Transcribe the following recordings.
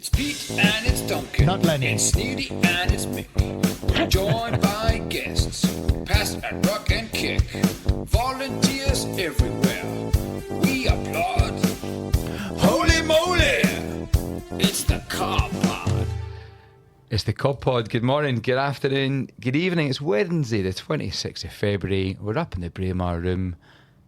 It's Pete and it's Duncan. Not Lenny. It's Sneedy and it's Mick. We're joined by guests, past and rock and kick. Volunteers everywhere. We applaud. Holy moly! It's the Cob Pod. It's the Cob Pod. Good morning, good afternoon, good evening. It's Wednesday, the 26th of February. We're up in the Braemar room.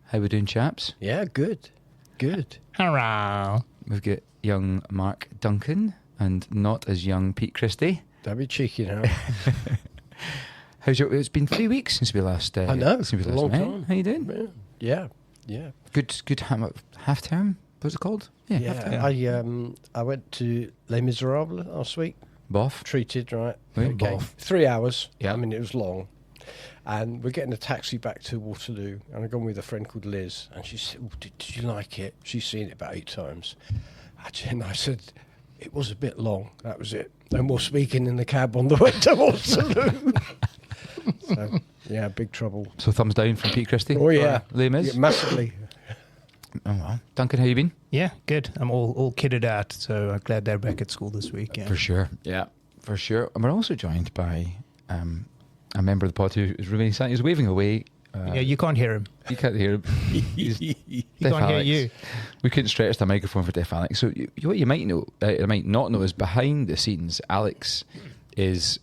How we doing, chaps? Yeah, good. Good. Hurrah. We've got young Mark Duncan and not as young Pete Christie. Don't be cheeky now. It's been 3 weeks since we last. I know. Since we It's a last long met. time. How you doing? Yeah. Good half term. What's it called? Half term. I went to Les Miserables last week. Boff. Treated, right? Oui, Okay. boff. 3 hours. Yeah. I mean, it was long. And we're getting a taxi back to Waterloo. And I've gone with a friend called Liz. And she said, did you like it? She's seen it about 8 times. And I said, it was a bit long. That was it. No more speaking in the cab on the way to Waterloo. So, yeah, big trouble. So thumbs down from Pete Christie. Oh, yeah. Les Mis. Yeah, massively. Oh well. Duncan, how you been? Yeah, good. I'm all kitted out, so I'm glad they're back at school this week. Yeah. For sure. Yeah, for sure. And we're also joined by a member of the pod who is remaining silent. He's waving away. Yeah, you can't hear him. You can't hear him. He Deaf can't hear Alex. you. We couldn't stretch the microphone for Deaf Alex. So what you might know, might not know, is behind the scenes, Alex is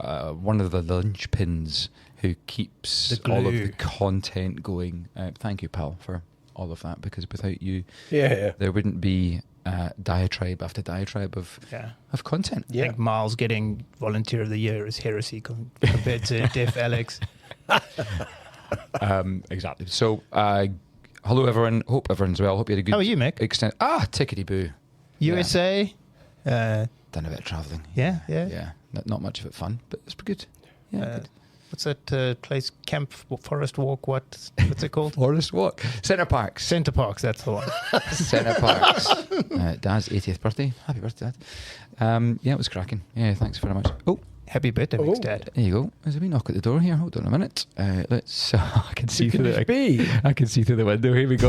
one of the linchpins who keeps The all of glue. the content going. Thank you, pal, for all of that, because without you, Yeah. there wouldn't be diatribe after diatribe of content. I think Miles getting Volunteer of the Year is heresy compared to Deaf Alex. Exactly. So, hello everyone. Hope everyone's well. Hope you had a good. How are you, Mick? Tickety boo. USA. Done a bit of travelling. Yeah. Yeah. Not much of it fun, but it's good. Yeah. Good. What's that place? Camp Forest Walk? What's it called? Forest Walk. Centre Parks. Centre Parks. That's the one. Centre Parks. Dad's 80th birthday. Happy birthday, Dad. Yeah, it was cracking. Yeah, thanks very much. Oh, Happy birthday, Mick's dad. there you go. There's a wee knock at the door here. Hold on a minute. Let's. I can see through the. be? I can see through the window. Here we go.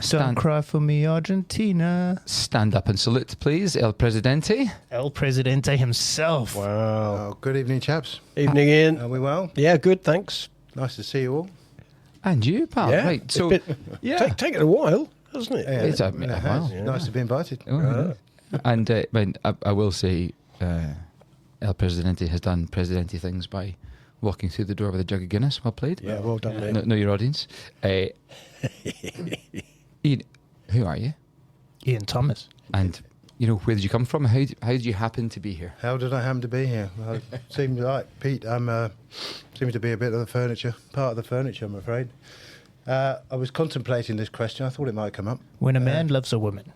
Don't cry for me, Argentina. Stand up and salute, please, El Presidente. El Presidente himself. Wow. Oh, good evening, chaps. Evening, Ian. Are we well? Yeah, good, thanks. Nice to see you all. And you, pal. Yeah. Right. So, It's taken a while, hasn't it? Yeah, It's a it has. while. Yeah. Nice to be invited. And I will say, El Presidente has done Presidente things by walking through the door with a jug of Guinness. Well played. Yeah, well done, mate. Know your audience. Ian, who are you? Ian Thomas. And where did you come from? How did you happen to be here? How did I happen to be here? Well, it seems like Pete. Seems to be a bit of the furniture, part of the furniture, I'm afraid. I was contemplating this question. I thought it might come up. When a man loves a woman.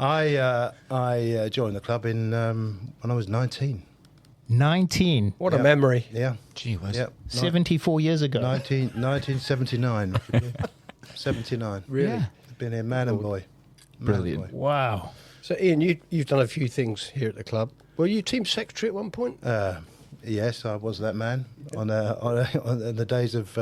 I joined the club when I was 19. 19. What a Yeah. memory. Yeah. Gee whiz. Yeah. 74 years ago. 1979. 79. Really? Yeah. Been here, man and boy. Man Brilliant. and boy. Wow. So, Ian, you've done a few things here at the club. Were you team secretary at one point? Yes, I was that man on the days of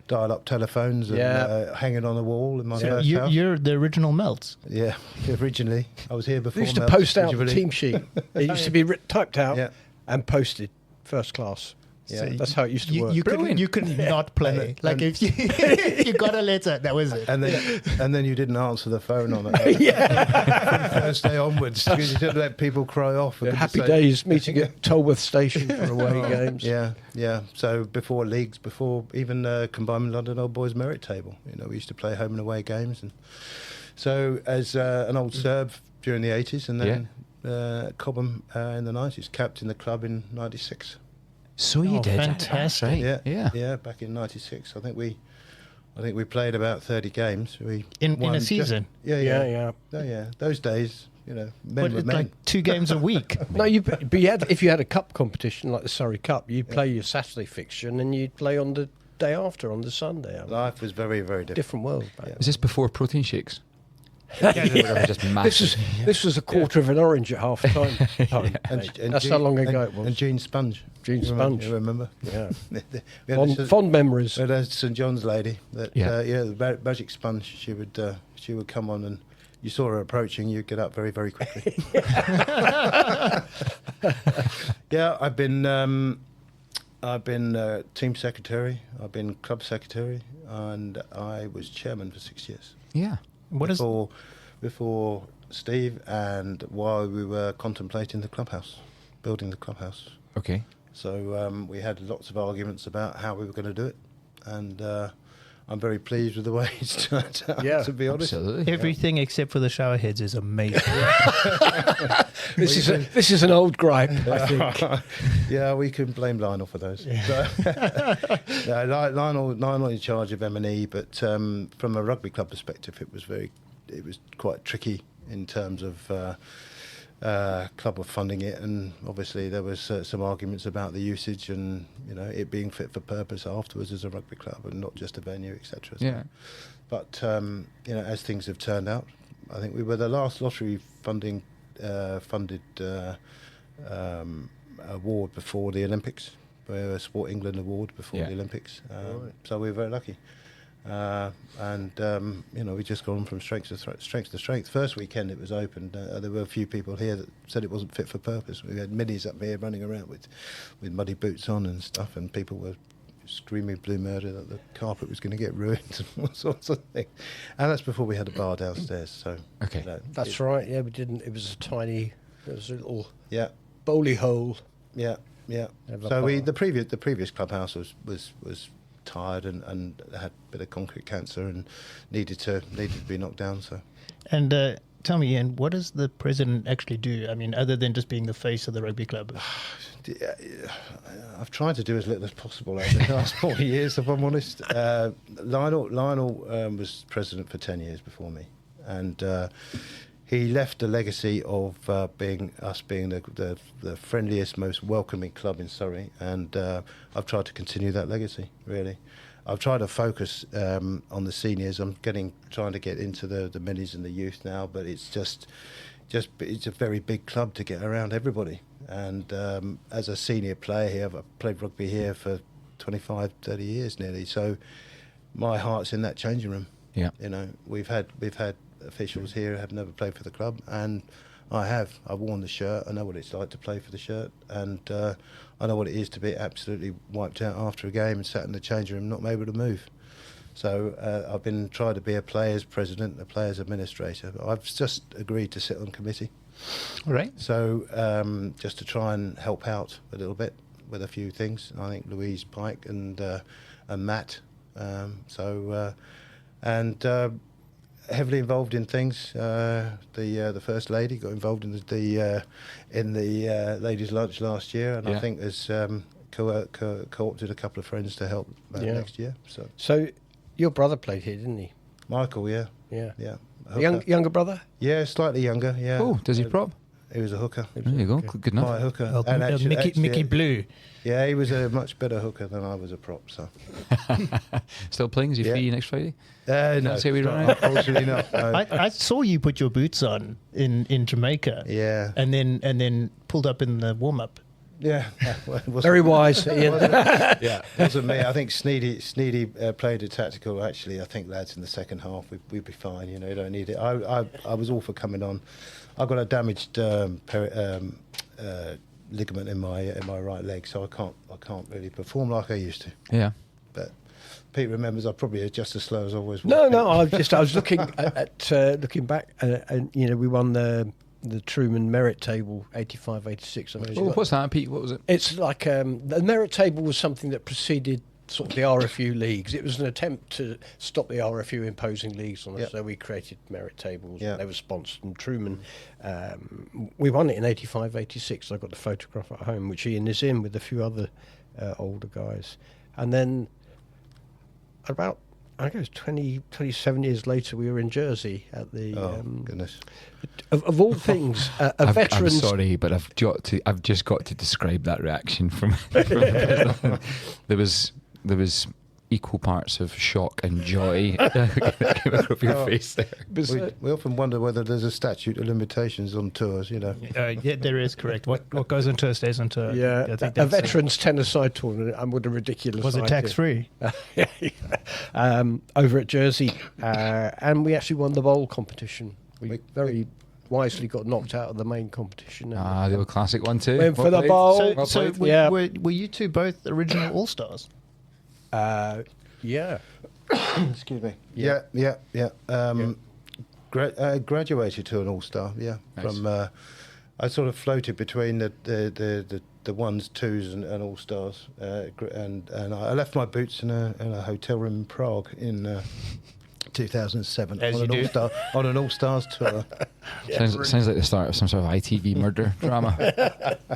dial-up telephones and Yeah. hanging on the wall in my So first house. you're the original Melts. Yeah, originally I was here before. We used to Mel, post out the usually. team sheet. It used to be typed out Yeah. and posted first class. Yeah. So that's how it used to work. You could not play. Like if you got a letter, that was it. And then you didn't answer the phone on it. From the first day onwards because you didn't let people cry off. Yeah, happy days meeting at Tolworth Station for away games. Yeah. So before leagues, before even combined London Old Boys merit table, we used to play home and away games, and so as an old Serb during the 80s, and then Cobham in the 90s, captained the club in '96. So you did. Fantastic. Right. Yeah. Back in '96, I think we played about 30 games. We In won a just- season. Yeah. Oh yeah, those days, men But were it's men. like 2 games a week. No, but if you had a cup competition like the Surrey Cup, you'd play your Saturday fixture and then you'd play on the day after, on the Sunday. Life was very, very different. Different world. Back Is this before protein shakes? Just massive. This was a quarter of an orange at half time. That's how long ago it was. And Jean Sponge. Sponge. You remember? Yeah. We had Fond memories. We had a St John's lady that the magic sponge. She would come on, and you saw her approaching, you'd get up very, very quickly. Yeah, I've been team secretary, I've been club secretary, and I was chairman for 6 years. Yeah. Before Steve, and while we were contemplating the clubhouse, building the clubhouse. Okay. So we had lots of arguments about how we were going to do it, and I'm very pleased with the way it's turned out, to be honest. Absolutely. Everything except for the shower heads is amazing. This is an old gripe, I think. Yeah, we can blame Lionel for those. Yeah. No, Lionel in charge of M&E, but from a rugby club perspective, it was quite tricky in terms of club were funding it, and obviously there was some arguments about the usage and it being fit for purpose afterwards as a rugby club and not just a venue, etc. So, yeah. But as things have turned out, I think we were the last lottery funded award before the Olympics. We were a Sport England award before the Olympics, so we were very lucky. We just gone from strength to strength. First weekend it was open, there were a few people here that said it wasn't fit for purpose. We had middies up here running around with muddy boots on and stuff, and people were screaming blue murder that the carpet was going to get ruined and all sorts of things. And that's before we had a bar downstairs. So okay, that's right. Yeah, we didn't. It was a little bowly hole. Yeah. So the previous clubhouse was tired and had a bit of concrete cancer and needed to be knocked down. So, and tell me, Ian, what does the president actually do? I mean, other than just being the face of the rugby club? I've tried to do as little as possible over the last 40 years, if I'm honest. Lionel was president for 10 years before me, and he left a legacy of being the friendliest, most welcoming club in Surrey, and I've tried to continue that legacy, really. I've tried to focus on the seniors. I'm trying to get into the minis and the youth now, but it's it's a very big club to get around everybody. And as a senior player here, I've played rugby here for 25, 30 years nearly, so my heart's in that changing room. Yeah. We've had officials here who have never played for the club, and I've worn the shirt. I know what it's like to play for the shirt, and I know what it is to be absolutely wiped out after a game and sat in the changing room not able to move. So I've been trying to be a players president, a players administrator, but I've just agreed to sit on committee. All right. So just to try and help out a little bit with a few things. I think Louise Pike and Matt, heavily involved in things. The First Lady got involved in the ladies' lunch last year, and I think has co-opted a couple of friends to help next year. So your brother played here, didn't he? Michael, yeah. Younger brother? Yeah, slightly younger. Yeah. Oh, does he prop? He was a hooker. There you go. Good enough. My hooker. Oh, And Mickey Blue. Yeah, he was a much better hooker than I was a prop. So. Still playing? Is he free next Friday? No, Say we run. unfortunately not. No. I saw you put your boots on in Jamaica. Yeah. And then pulled up in the warm up. Yeah. Very wise, Ian. Yeah, wasn't me. I think Sneedy played it tactical. Actually, I think lads in the second half we'd be fine. You don't need it. I was all for coming on. I got a damaged ligament in my right leg, so I can't really perform like I used to. Yeah. But Pete remembers I probably just as slow as I always was. No. I was looking at looking back, and we won the Truman Merit Table 85, 86. What's that, Pete? What was it? It's like the Merit Table was something that preceded sort of the RFU leagues. It was an attempt to stop the RFU imposing leagues on us. So we created Merit Tables. Yeah. They were sponsored, and Truman. We won it in 85, 86. I got the photograph at home, which Ian is in with a few other older guys. And then about, I guess, 27 years later, we were in Jersey at the... goodness. Of all things, a veteran... I'm sorry, but I've just got to describe that reaction from there was equal parts of shock and joy came across your face there. We often wonder whether there's a statute of limitations on tours, you know. Yeah, there is, correct. What goes on tour stays on tour. Yeah, I think a that's, veterans tennis-side tournament, and with a ridiculous was it idea. tax-free? Over at Jersey, and we actually won the bowl competition. We very wisely got knocked out of the main competition. The old classic one too. Went for Well the played. bowl. Well So played. were you two both original All-Stars? Yeah. Excuse me. Yeah. Graduated to an all-star. Yeah, Nice. from I sort of floated between the ones, twos, and all-stars, and I left my boots in a hotel room in Prague in 2007 As you do. On an all-stars tour. Sounds like the start of some sort of ITV murder drama.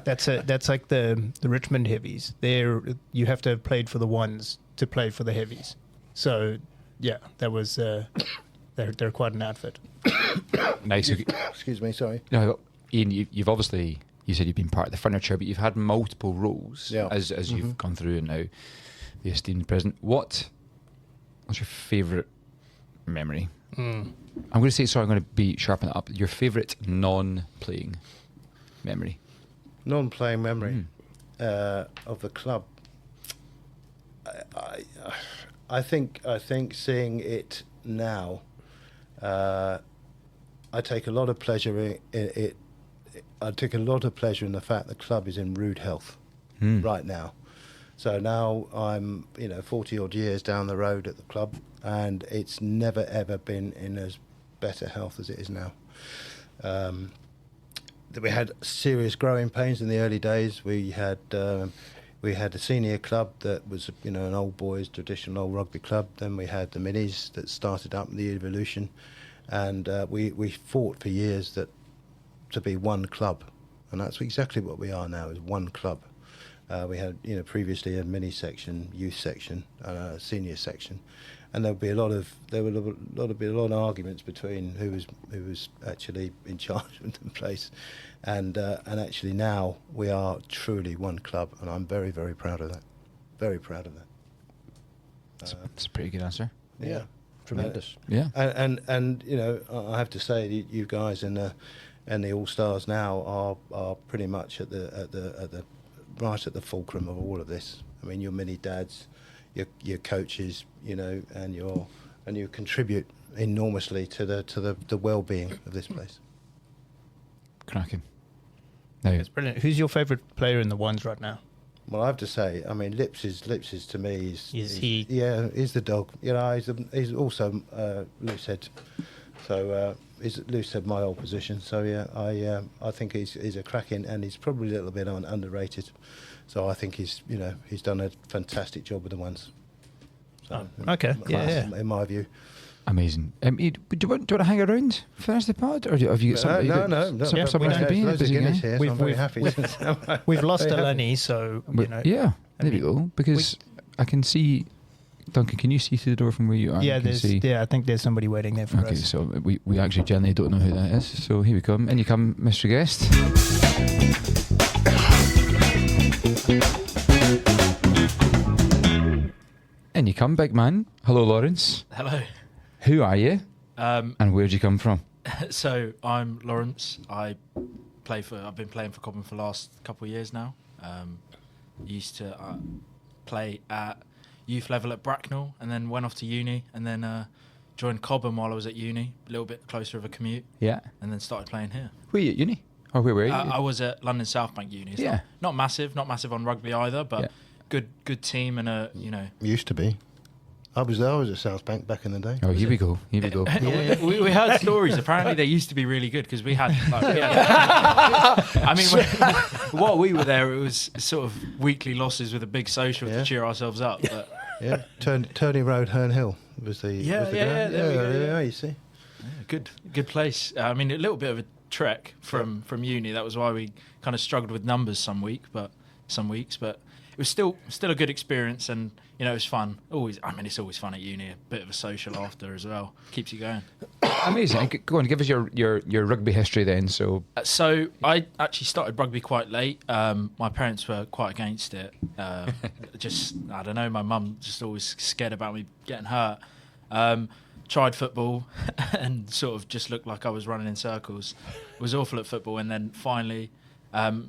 That's like the Richmond Heavies. There, you have to have played for the ones to play for the heavies. So, yeah, that was they're quite an outfit. Nice. Excuse me, sorry. No, Ian, you've obviously, you said you've been part of the furniture, but you've had multiple roles as you've gone through, and now the esteemed president. What's your favourite memory? I'm going to say, sorry, I'm going to be sharpening it up. Your favourite non-playing memory? Non-playing memory of the club. I think seeing it now, I take a lot of pleasure in it. I take a lot of pleasure in the fact the club is in rude health right now. So now I'm 40 odd years down the road at the club, and it's never ever been in as better health as it is now. We had serious growing pains in the early days. We had a senior club that was an old boys traditional old rugby club. Then we had the minis that started up in the evolution, and we fought for years to be one club, and that's exactly what we are now, is one club. We had previously a mini section, youth section, senior section, and there would be a lot of arguments between who was actually in charge of the place, and actually now we are truly one club, and I'm very, very proud of that. Very proud of that. That's a pretty good answer. Yeah. Tremendous. Yeah. And I have to say, you guys and the All Stars now are pretty much at the right at the fulcrum of all of this. I mean, your mini dads, your coaches, and you contribute enormously to the well-being of this place. Cracking. Now, It's brilliant. Who's your favourite player in the ones right now? Well, I have to say, I mean, Lips is to me He's the dog. He's also loosehead. So he's loosehead my old position. So yeah, I think he's a cracking, and he's probably a little bit underrated. So I think he's done a fantastic job with the ones. So, okay. class, in my view. amazing. Do you want to hang around for the rest of the pod, or have you got something? No. Somewhere to be. Loads of Guinness here, so I'm very happy. We've lost Very happy. Eleni, so Yeah, there we go. Because I can see. Duncan, can you see through the door from where you are? yeah, You can see. I think there's somebody waiting there for Okay, us. so we actually generally don't know who that is. So here we come. In you come, Mr. Guest. In you come, big man. Hello, Lawrence. Hello. Who are you? And where'd you come from? So I'm Lawrence. I've been playing for Cobham for the last couple of years now. Used to play at youth level at Bracknell, and then went off to uni, and then joined Cobham while I was at uni, a little bit closer of a commute, Yeah. and then started playing here. Were you at uni? Or where were you? I was at London South Bank Uni. It's Yeah. not massive on rugby either, but Yeah. good team and Used to be. I was at South Bank back in the day. Oh, here we go. Here we go. we heard stories. Apparently, they used to be really good because we had. I mean, while we were there, it was sort of weekly losses with a big social to cheer ourselves up. But Yeah, Turney Road, Herne Hill was the Yeah, ground. there we go, yeah. You see. good place. I mean, a little bit of a trek from uni. That was why we kind of struggled with numbers some weeks. But was still a good experience, and it was fun. It's always fun at uni. A bit of a social after as well, keeps you going. Amazing. Go on, give us your rugby history then. So I actually started rugby quite late. My parents were quite against it. Just I don't know. My mum just always scared about me getting hurt. Tried football and sort of just looked like I was running in circles. Was awful at football, and then finally, my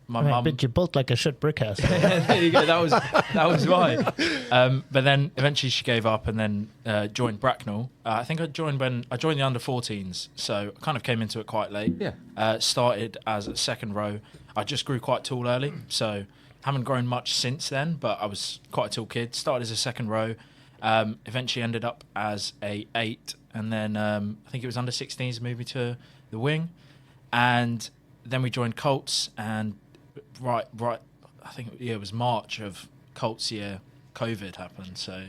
mum. But you built like a shit brick house. There you go. That was why. But then eventually she gave up and then joined Bracknell. I think I joined the under-14s, so I kind of came into it quite late. Yeah. Started as a second row. I just grew quite tall early, so haven't grown much since then. But I was quite a tall kid. Started as a second row. Eventually ended up as a 8, and then I think it was under-16s moved me to the wing, and then we joined Colts, and right I think it was March of Colts year COVID happened, so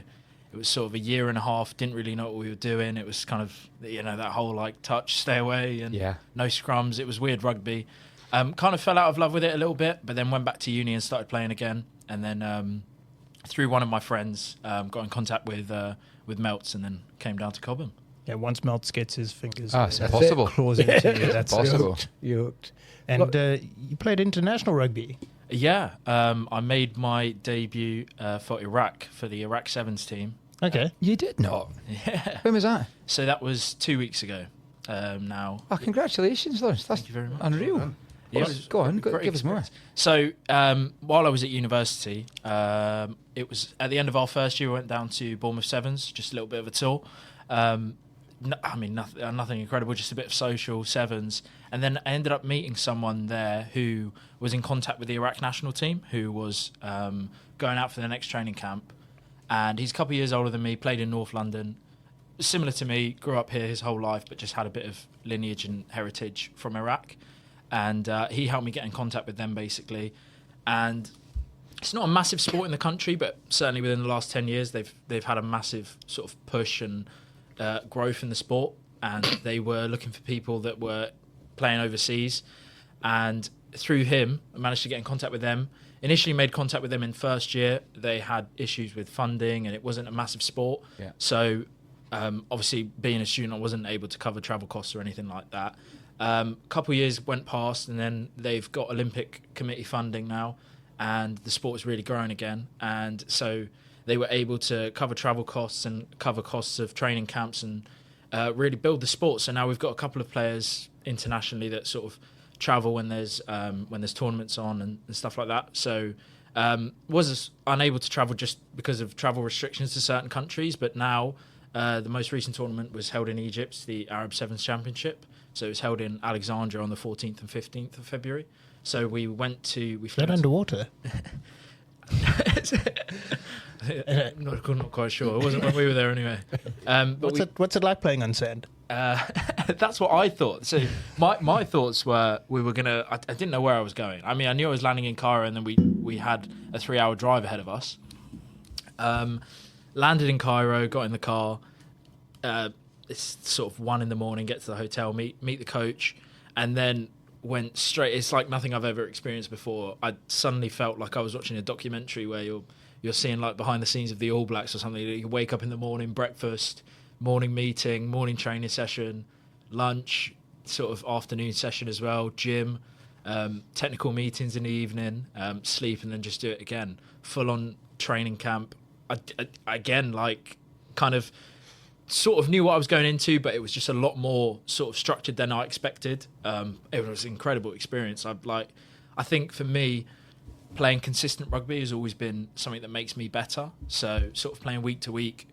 it was sort of a year and a half, didn't really know what we were doing. It was kind of that whole like touch, stay away, and no scrums. It was weird rugby. Kind of fell out of love with it a little bit, but then went back to uni and started playing again, and then through one of my friends, got in contact with Melts, and then came down to Cobham. Yeah, once Melts gets his fingers it's possible. claws into you, that's Possible. You're hooked. And you played international rugby. Yeah, I made my debut for Iraq, for the Iraq Sevens team. Okay. You did not. Yeah. When was that? So that was 2 weeks ago. Now. Oh, congratulations, Lawrence. That's Thank you very much. unreal. Yeah, Go on, great give us more. So while I was at university, it was at the end of our first year, we went down to Bournemouth Sevens, just a little bit of a tour. Nothing incredible, just a bit of social sevens. And then I ended up meeting someone there who was in contact with the Iraq national team, who was going out for the next training camp. And he's a couple of years older than me, played in North London. Similar to me, grew up here his whole life, but just had a bit of lineage and heritage from Iraq. And he helped me get in contact with them, basically. And it's not a massive sport in the country, but certainly within the last 10 years, they've had a massive sort of push and growth in the sport. And they were looking for people that were playing overseas. And through him, I managed to get in contact with them. Initially made contact with them in first year. They had issues with funding, and it wasn't a massive sport. Yeah. So obviously, being a student, I wasn't able to cover travel costs or anything like that. Couple of years went past, and then they've got Olympic Committee funding now, and the sport's really growing again. And so they were able to cover travel costs and cover costs of training camps and really build the sport. So now we've got a couple of players internationally that sort of travel when there's tournaments on and stuff like that. So was unable to travel just because of travel restrictions to certain countries, but now the most recent tournament was held in Egypt, the Arab Sevens Championship. So it was held in Alexandria on the 14th and 15th of February. So we went to... Is that underwater? not quite sure. It wasn't when we were there anyway. But What's it like playing on sand? that's what I thought. So my thoughts were we were going to... I didn't know where I was going. I mean, I knew I was landing in Cairo, and then we had a 3-hour drive ahead of us. Landed in Cairo, got in the car... it's sort of 1 a.m, get to the hotel, meet the coach, and then went straight. It's like nothing I've ever experienced before. I suddenly felt like I was watching a documentary where you're seeing like behind the scenes of the All Blacks or something. You wake up in the morning, breakfast, morning meeting, morning training session, lunch, sort of afternoon session as well, gym, technical meetings in the evening, sleep, and then just do it again. Full on training camp. Again, like kind of sort of knew what I was going into, but it was just a lot more sort of structured than I expected. It was an incredible experience. I think for me, playing consistent rugby has always been something that makes me better. So sort of playing week to week,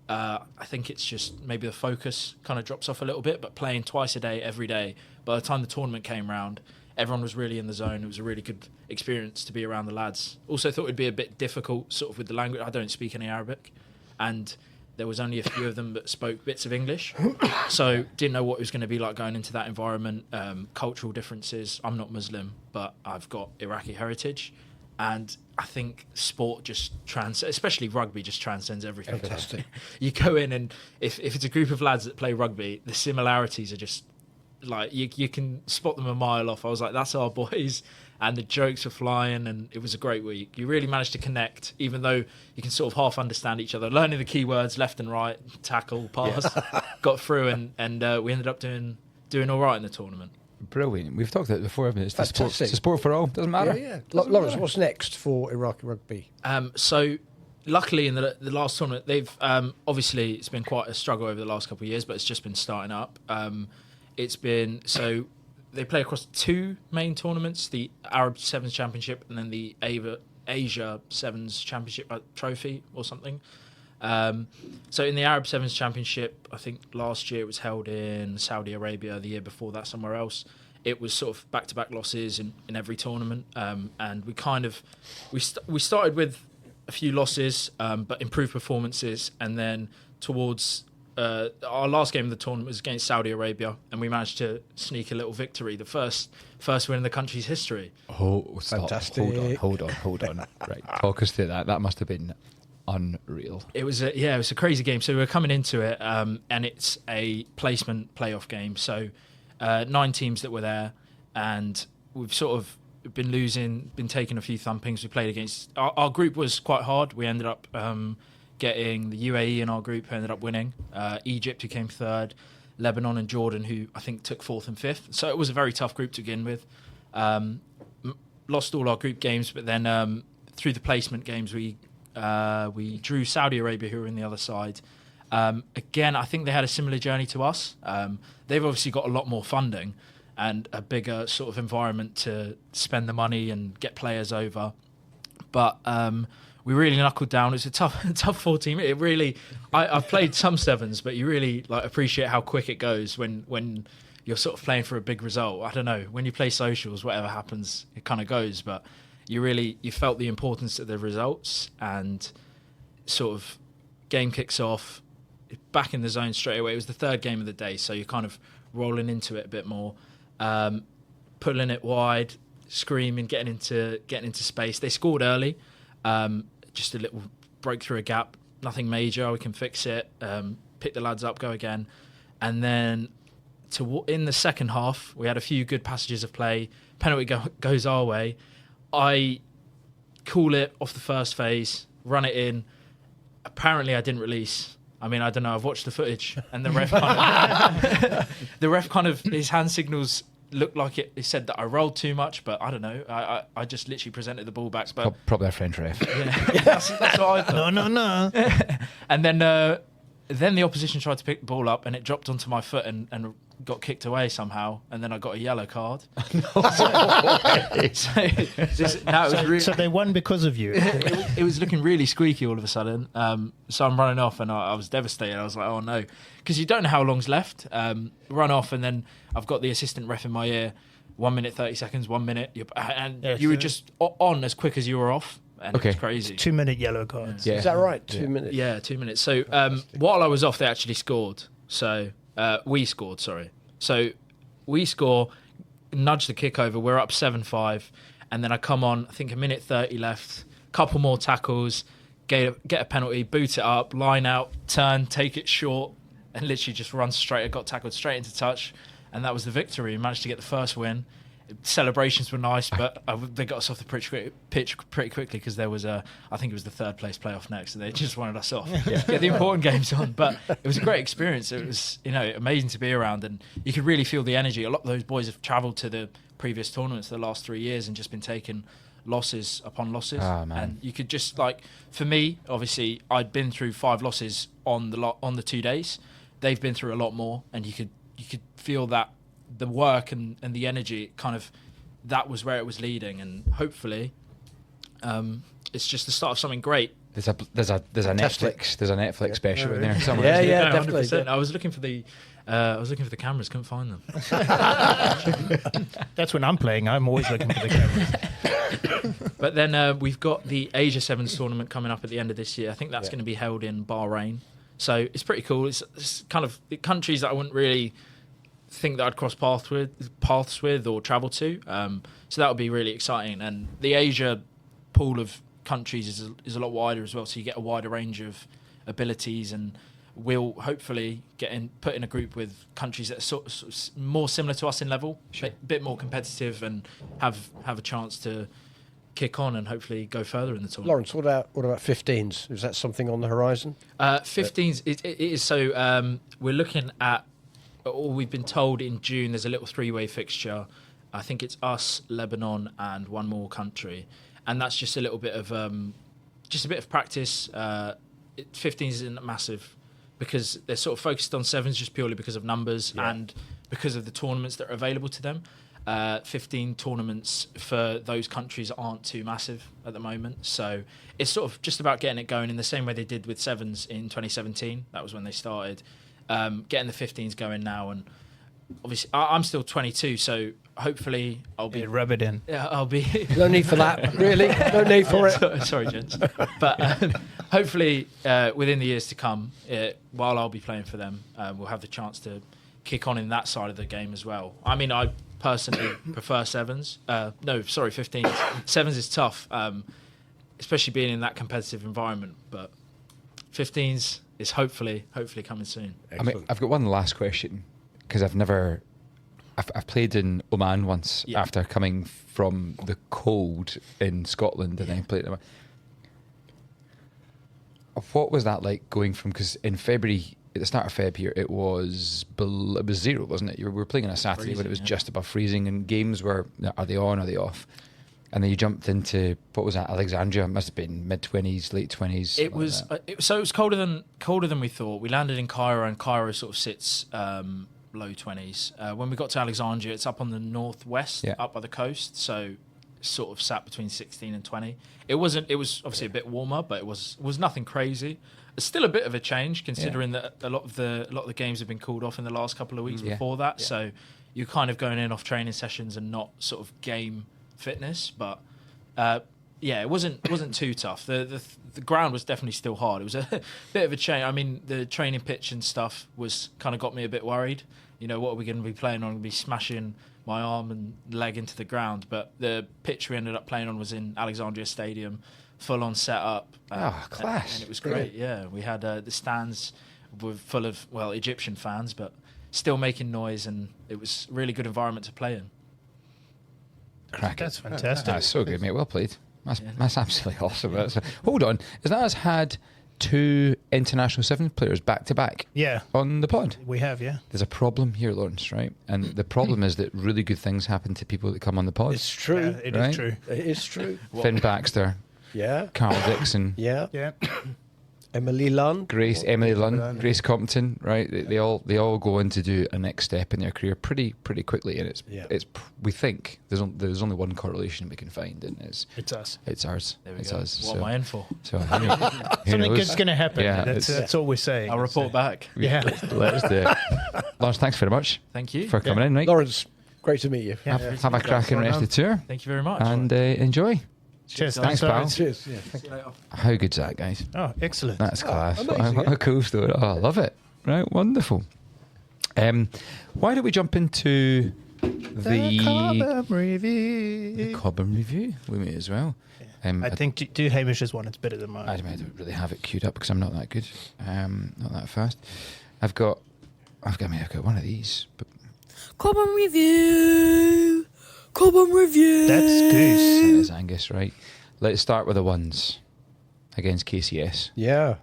I think it's just maybe the focus kind of drops off a little bit, but playing twice a day, every day, by the time the tournament came round, everyone was really in the zone. It was a really good experience to be around the lads. Also thought it'd be a bit difficult sort of with the language. I don't speak any Arabic, and there was only a few of them that spoke bits of English. So didn't know what it was going to be like going into that environment. Cultural differences. I'm not Muslim, but I've got Iraqi heritage. And I think sport just especially rugby, just transcends everything. Fantastic. You go in, and if it's a group of lads that play rugby, the similarities are just like you can spot them a mile off. I was like, that's our boys, and the jokes were flying, and it was a great week. You really managed to connect, even though you can sort of half understand each other. Learning the keywords left and right, tackle, pass, got through, and we ended up doing all right in the tournament. Brilliant. We've talked about it before, haven't we? It's Fantastic. the sport for all. Doesn't matter. Yeah. Lawrence, what's next for Iraqi rugby? So luckily in the last tournament, they've obviously it's been quite a struggle over the last couple of years, but it's just been starting up. They play across 2 main tournaments: the Arab Sevens Championship and then the Asia Sevens Championship trophy or something. So in the Arab Sevens Championship, I think last year it was held in Saudi Arabia. The year before that, somewhere else. It was sort of back-to-back losses in every tournament, and we started with a few losses, but improved performances, and then towards our last game of the tournament was against Saudi Arabia, and we managed to sneak a little victory, the first win in the country's history. Oh, stop. Fantastic. Hold on. Right, talk us through that. That must have been unreal. It was a crazy game. So we were coming into it, and it's a placement playoff game. So 9 teams that were there, and we've sort of been taking a few thumpings. We played against our group was quite hard. We ended up getting the UAE in our group, who ended up winning. Egypt, who came 3rd. Lebanon and Jordan, who I think took 4th and 5th. So it was a very tough group to begin with. Lost all our group games, but then through the placement games, we drew Saudi Arabia, who were in the other side. Again, I think they had a similar journey to us. They've obviously got a lot more funding and a bigger sort of environment to spend the money and get players over. But we really knuckled down. It's a tough 4 team. It really, I've played some sevens, but you really appreciate how quick it goes when you're sort of playing for a big result. I don't know, when you play socials, whatever happens, it kind of goes. But you felt the importance of the results, and sort of game kicks off, back in the zone straight away. It was the 3rd game of the day, so you're kind of rolling into it a bit more, pulling it wide, screaming, getting into space. They scored early, just a little break through a gap, nothing major. We can fix it, pick the lads up, go again, and then in the second half we had a few good passages of play. Penalty goes our way. I call it off the first phase, run it in. Apparently I didn't release. I mean, I don't know. I've watched the footage, and the ref kind of his hand signals looked like it said that I rolled too much, but I don't know. I just literally presented the ball back. But probably a French ref. Yeah, that's what I thought. No. And then the opposition tried to pick the ball up, and it dropped onto my foot and got kicked away somehow, and then I got a yellow card. So they won because of you. It was looking really squeaky all of a sudden. So I'm running off, and I was devastated. I was like, oh no, because you don't know how long's left. Run off, and then I've got the assistant ref in my ear. 1 minute 30 seconds, 1 minute, you were just on as quick as you were off. And okay. It was crazy. 2 minute yellow cards. Yeah. Is that right? 2 minutes? Yeah, 2 minutes. So while I was off, they actually scored. So we scored, sorry. So we score, nudge the kick over. We're up 7-5. And then I come on, I think 1 minute 30 left. Couple more tackles, get a penalty, boot it up, line out, turn, take it short, and literally just run straight. I got tackled straight into touch. And that was the victory. We managed to get the first win. Celebrations were nice, but they got us off the pitch pretty quickly because there was I think it was the 3rd place playoff next, and they just wanted us off. Get the important games on. But it was a great experience. It was amazing to be around, and you could really feel the energy. A lot of those boys have travelled to the previous tournaments the last 3 years and just been taking losses upon losses. Oh, man. And you could just for me, obviously, I'd been through 5 losses on the 2 days. They've been through a lot more, and you could feel that the work and the energy, kind of, that was where it was leading, and hopefully it's just the start of something great. There's a Netflix special in there somewhere. Yeah, No, definitely. 100%. I was looking for the cameras, couldn't find them. That's when I'm playing. I'm always looking for the cameras. But then we've got the Asia Sevens tournament coming up at the end of this year. I think that's going to be held in Bahrain. So it's pretty cool. It's kind of countries that I wouldn't really think that I'd cross paths with or travel to. So that would be really exciting. And the Asia pool of countries is a lot wider as well. So you get a wider range of abilities, and we'll hopefully put in a group with countries that are sort of more similar to us in level, a bit more competitive, and have a chance to kick on and hopefully go further in the tournament. Lawrence, what about 15s? Is that something on the horizon? 15s, it is. So we're looking at, or we've been told in June, there's a little 3-way fixture. I think it's us, Lebanon, and one more country, and that's just a little bit of practice. 15s isn't massive because they're sort of focused on 7s just purely because of numbers and because of the tournaments that are available to them. 15 tournaments for those countries aren't too massive at the moment, so it's sort of just about getting it going in the same way they did with 7s in 2017. That was when they started. Getting the 15s going now, and obviously I'm still 22, so hopefully I'll be rub it in. Yeah, I'll be. No need for that, really. No need for it. Sorry, gents. But hopefully within the years to come, while I'll be playing for them, we'll have the chance to kick on in that side of the game as well. I mean, I personally prefer 7s. 15s. 7s is tough, especially being in that competitive environment. But 15s is hopefully coming soon. Excellent. I mean, I've got one last question because I've played in Oman once after coming from the cold in Scotland and then played in Oman. What was that like going from, because in February, at the start of Feb here, it was 0, wasn't it? We were playing on a Saturday when it was just above freezing, and games were, are they on, are they off? And then you jumped into, what was that, Alexandria? It must have been mid-20s, late 20s. It was so it was colder than we thought. We landed in Cairo, and Cairo sort of sits low 20s. When we got to Alexandria, it's up on the northwest, up by the coast, so sort of sat between 16 and 20. It was obviously a bit warmer, but it was nothing crazy. It's still a bit of a change considering that a lot of the games have been called off in the last couple of weeks before that. So you're kind of going in off training sessions and not sort of game fitness, but it wasn't too tough. The ground was definitely still hard. It was a bit of a change. I mean, the training pitch and stuff was kind of got me a bit worried. You know, what are we going to be playing on? We'll be smashing my arm and leg into the ground. But the pitch we ended up playing on was in Alexandria Stadium, full on set up. Class! And it was great. Yeah, we had the stands were full of Egyptian fans, but still making noise, and it was a really good environment to play in. Cracking. That's fantastic. That's so good, mate. Well played. That's absolutely awesome. Hold on. Is that us had 2 international 7 players back to back? Yeah. On the pod? We have, yeah. There's a problem here, Lawrence, right? And the problem is that really good things happen to people that come on the pod. It's true. Yeah, it is true. It is true. Finn Baxter. Yeah. Carl Dixon. Yeah. Yeah. Emily Lund. Emily Lund, Grace Compton, right? They all go on to do a next step in their career pretty quickly, and it's we think there's only one correlation we can find, and it's us. It's ours. There we it's go. us. What am I in for? So Something good's going to happen. Yeah, that's all we're saying. I'll report back. Yeah. Let us do it. Lawrence, thanks very much. Thank you for coming in, right? Lawrence, great to meet you. Yeah. Have a cracking rest of the tour. Thank you very much. And enjoy. Cheers. Thanks, pal. Cheers. Yeah. How good's that, guys? Oh, excellent. That's class. Amazing, What a cool story. Oh, I love it. Right, wonderful. Why don't we jump into the Cobham Review. The Cobham Review. We may as well. I think do Hamish's one. It's better than mine. I don't really have it queued up because I'm not that good. Not that fast. I've got one of these. But Cobham Review. Cobham Review. That's Goose. that is Angus, right? Let's start with the ones against KCS. Yeah.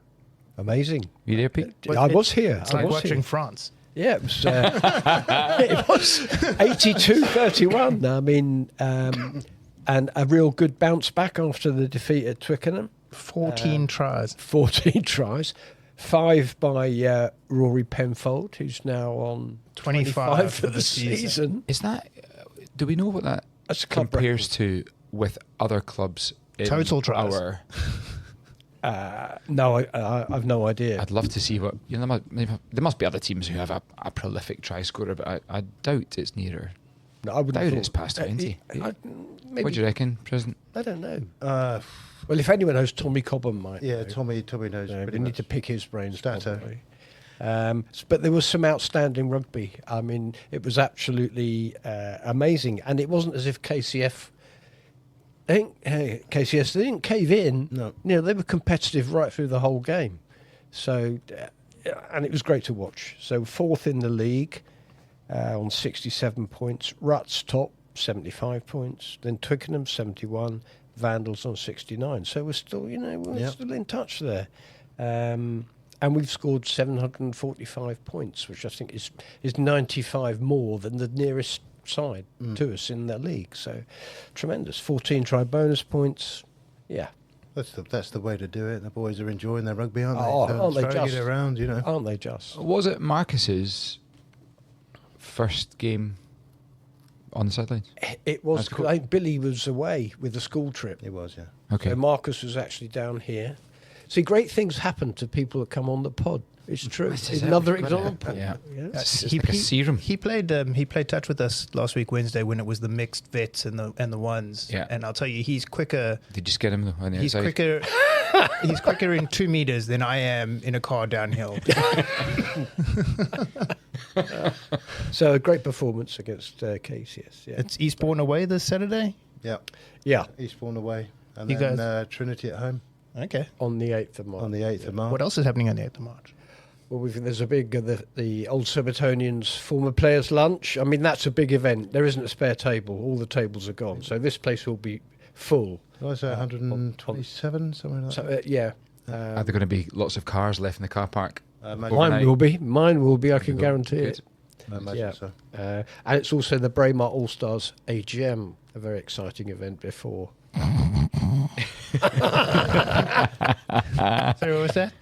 Amazing. You there, Pete? I was here. It's I like was watching here. France. Yeah, it was, it was 82-31. I mean, and a real good bounce back after the defeat at Twickenham. 14 tries. 14 tries. 5 by Rory Penfold, who's now on 25 for the season. Is that? Do we know what that That's a club compares to with other clubs? In Total tries. Our, No, I've no idea. I'd love to see what there must be other teams who have a prolific try scorer, but I doubt it's nearer. No, I wouldn't doubt have it's thought- past 20. maybe, What do you reckon, President? I don't know. Well, if anyone knows, Tommy Cobham might. yeah, know. Tommy knows. We pretty need much. to pick his brains. Stato. Probably. But there was some outstanding rugby. I mean, it was absolutely amazing, and it wasn't as if KCS they didn't cave in. No. You know, they were competitive right through the whole game. So and it was great to watch. So 4th in the league on 67 points. Ruts top, 75 points. Then Twickenham 71. Vandals on 69. So we're still, we're still in touch there. And we've scored 745 points, which I think is 95 more than the nearest side to us in the league. So tremendous. 14 try bonus points. Yeah. That's the way to do it. The boys are enjoying their rugby, aren't they? Aren't they throwing just? it around, Aren't they just? Was it Marcus's first game on the sidelines? It was. That's cool. I think Billy was away with a school trip. It was, yeah. Okay. So Marcus was actually down here. See, great things happen to people that come on the pod. It's true. This is Another it. We've got it. example. Yeah. It's He- like a he- serum. He played touch with us last week Wednesday when it was the mixed vets and the ones. Yeah. And I'll tell you, he's quicker. Did you just get him on the He's outside? quicker. He's quicker in 2 meters than I am in a car downhill. So a great performance against KCS. Yeah. It's Eastbourne away this Saturday. Yeah. Yeah. Eastbourne away. And You then guys- Trinity at home Okay. On the 8th of March. on the 8th of March. What else is happening on the 8th of March? Well, there's a big the old Surbitonians former players lunch. I mean, that's a big event. There isn't a spare table. All the tables are gone. So this place will be full. Was it 127, something like So that? yeah. Are there going to be lots of cars left in the car park? I imagine, Mine will be. Mine will be. I can Good. guarantee Good. it. I imagine Yeah. so. And it's also the Braemar Allstars AGM, a very exciting event before. Sorry, what was that?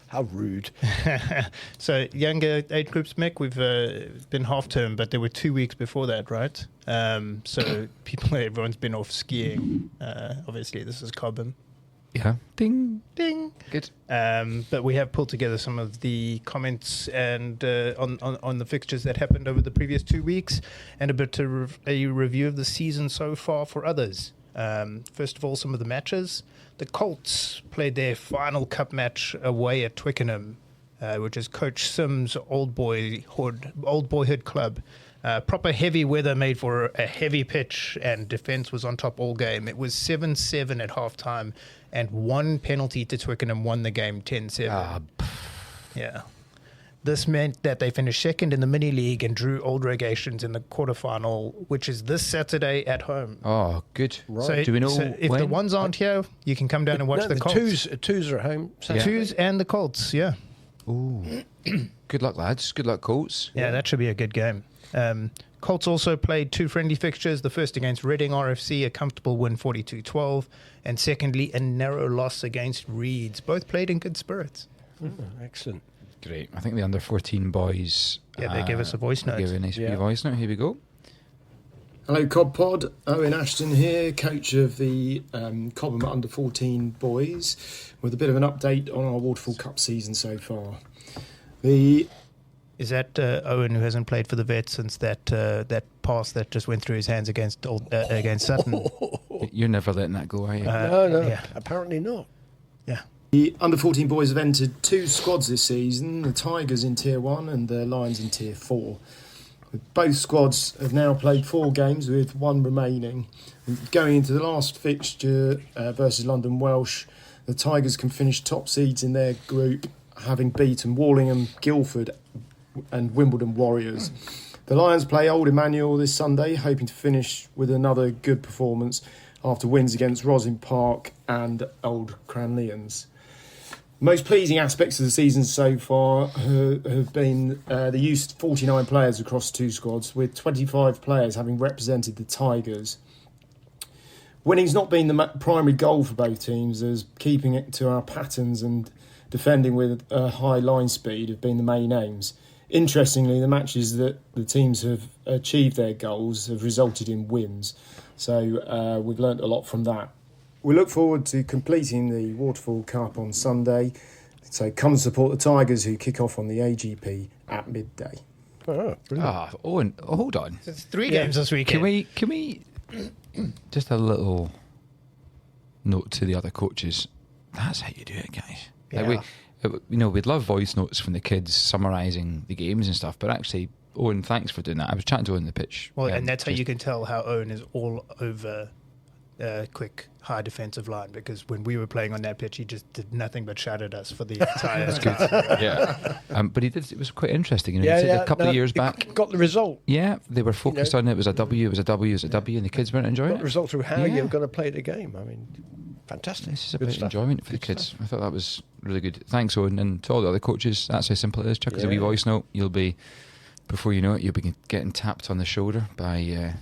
How rude. So younger age groups, Mick, we've been half term, but there were 2 weeks before that, right? So everyone's been off skiing. Obviously, this is Cobham. Yeah. Ding. Ding. Good. But we have pulled together some of the comments and on the fixtures that happened over the previous 2 weeks, and a bit of a review of the season so far for others. First of all, some of the matches. The Colts played their final cup match away at Twickenham, which is Coach Sims' old boyhood club. Proper heavy weather made for a heavy pitch, and defence was on top all game. It was 7-7 at half-time, and one penalty to Twickenham won the game 10-7. Yeah. This meant that they finished second in the mini-league and drew old relegations in the quarterfinal, which is this Saturday at home. Oh, good. So, Do we know so if when? the ones aren't here, you can come down and watch No, the Colts. twos are at home. So Twos and the Colts, yeah. Ooh. Good luck, lads. Good luck, Colts. Yeah, that should be a good game. Colts also played 2 friendly fixtures, the first against Reading RFC, a comfortable win 42-12, and secondly, a narrow loss against Reeds. Both played in good spirits. Excellent. Great. I think the under 14 boys. Yeah, they gave us a voice note. Gave a nice wee Yeah. voice note. Here we go. Hello, Cob Pod. Owen Ashton here, coach of the Cobham Under 14 boys, with a bit of an update on our Waterfall Cup season so far. Is that Owen, who hasn't played for the Vets since that pass that just went through his hands against Sutton? You're never letting that go, are you? No, Yeah. apparently not. Yeah. The Under 14 boys have entered 2 squads this season, the Tigers in Tier 1 and the Lions in Tier 4. Both squads have now played 4 games with 1 remaining. Going into the last fixture versus London Welsh, the Tigers can finish top seeds in their group, having beaten Wallingham, Guildford and Wimbledon Warriors. The Lions play Old Emmanuel this Sunday, hoping to finish with another good performance after wins against Rosin Park and Old Cranleans. Most pleasing aspects of the season so far have been the use of 49 players across 2 squads, with 25 players having represented the Tigers. Winning's not been the primary goal for both teams, as keeping it to our patterns and defending with a high line speed have been the main aims. Interestingly, the matches that the teams have achieved their goals have resulted in wins, so we've learnt a lot from that. We look forward to completing the Waterfall Cup on Sunday, so come support the Tigers, who kick off on the AGP at midday. Oh, brilliant. Owen, hold on. It's 3 games this weekend. Can we just a little note to the other coaches? That's how you do it, guys. Like we'd love voice notes from the kids summarising the games and stuff, but actually, Owen, thanks for doing that. I was chatting to Owen on the pitch. Well, and that's how you can tell how Owen is all over quick high defensive line, because when we were playing on that pitch, he just did nothing but shout at us for the entire. That's good. Yeah, but he did. It was quite interesting. You know, a couple of years back, got the result. Yeah, they were focused on it. It was a W. It was a W. It was a W, and the kids weren't enjoying Got it. the result through how you're going to play the game. I mean, fantastic. This is about enjoyment for the kids. I thought that was really good. Thanks, Owen, and to all the other coaches. That's how simple it is. Chuck us a wee voice note. You'll be, before you know it, you'll be getting tapped on the shoulder by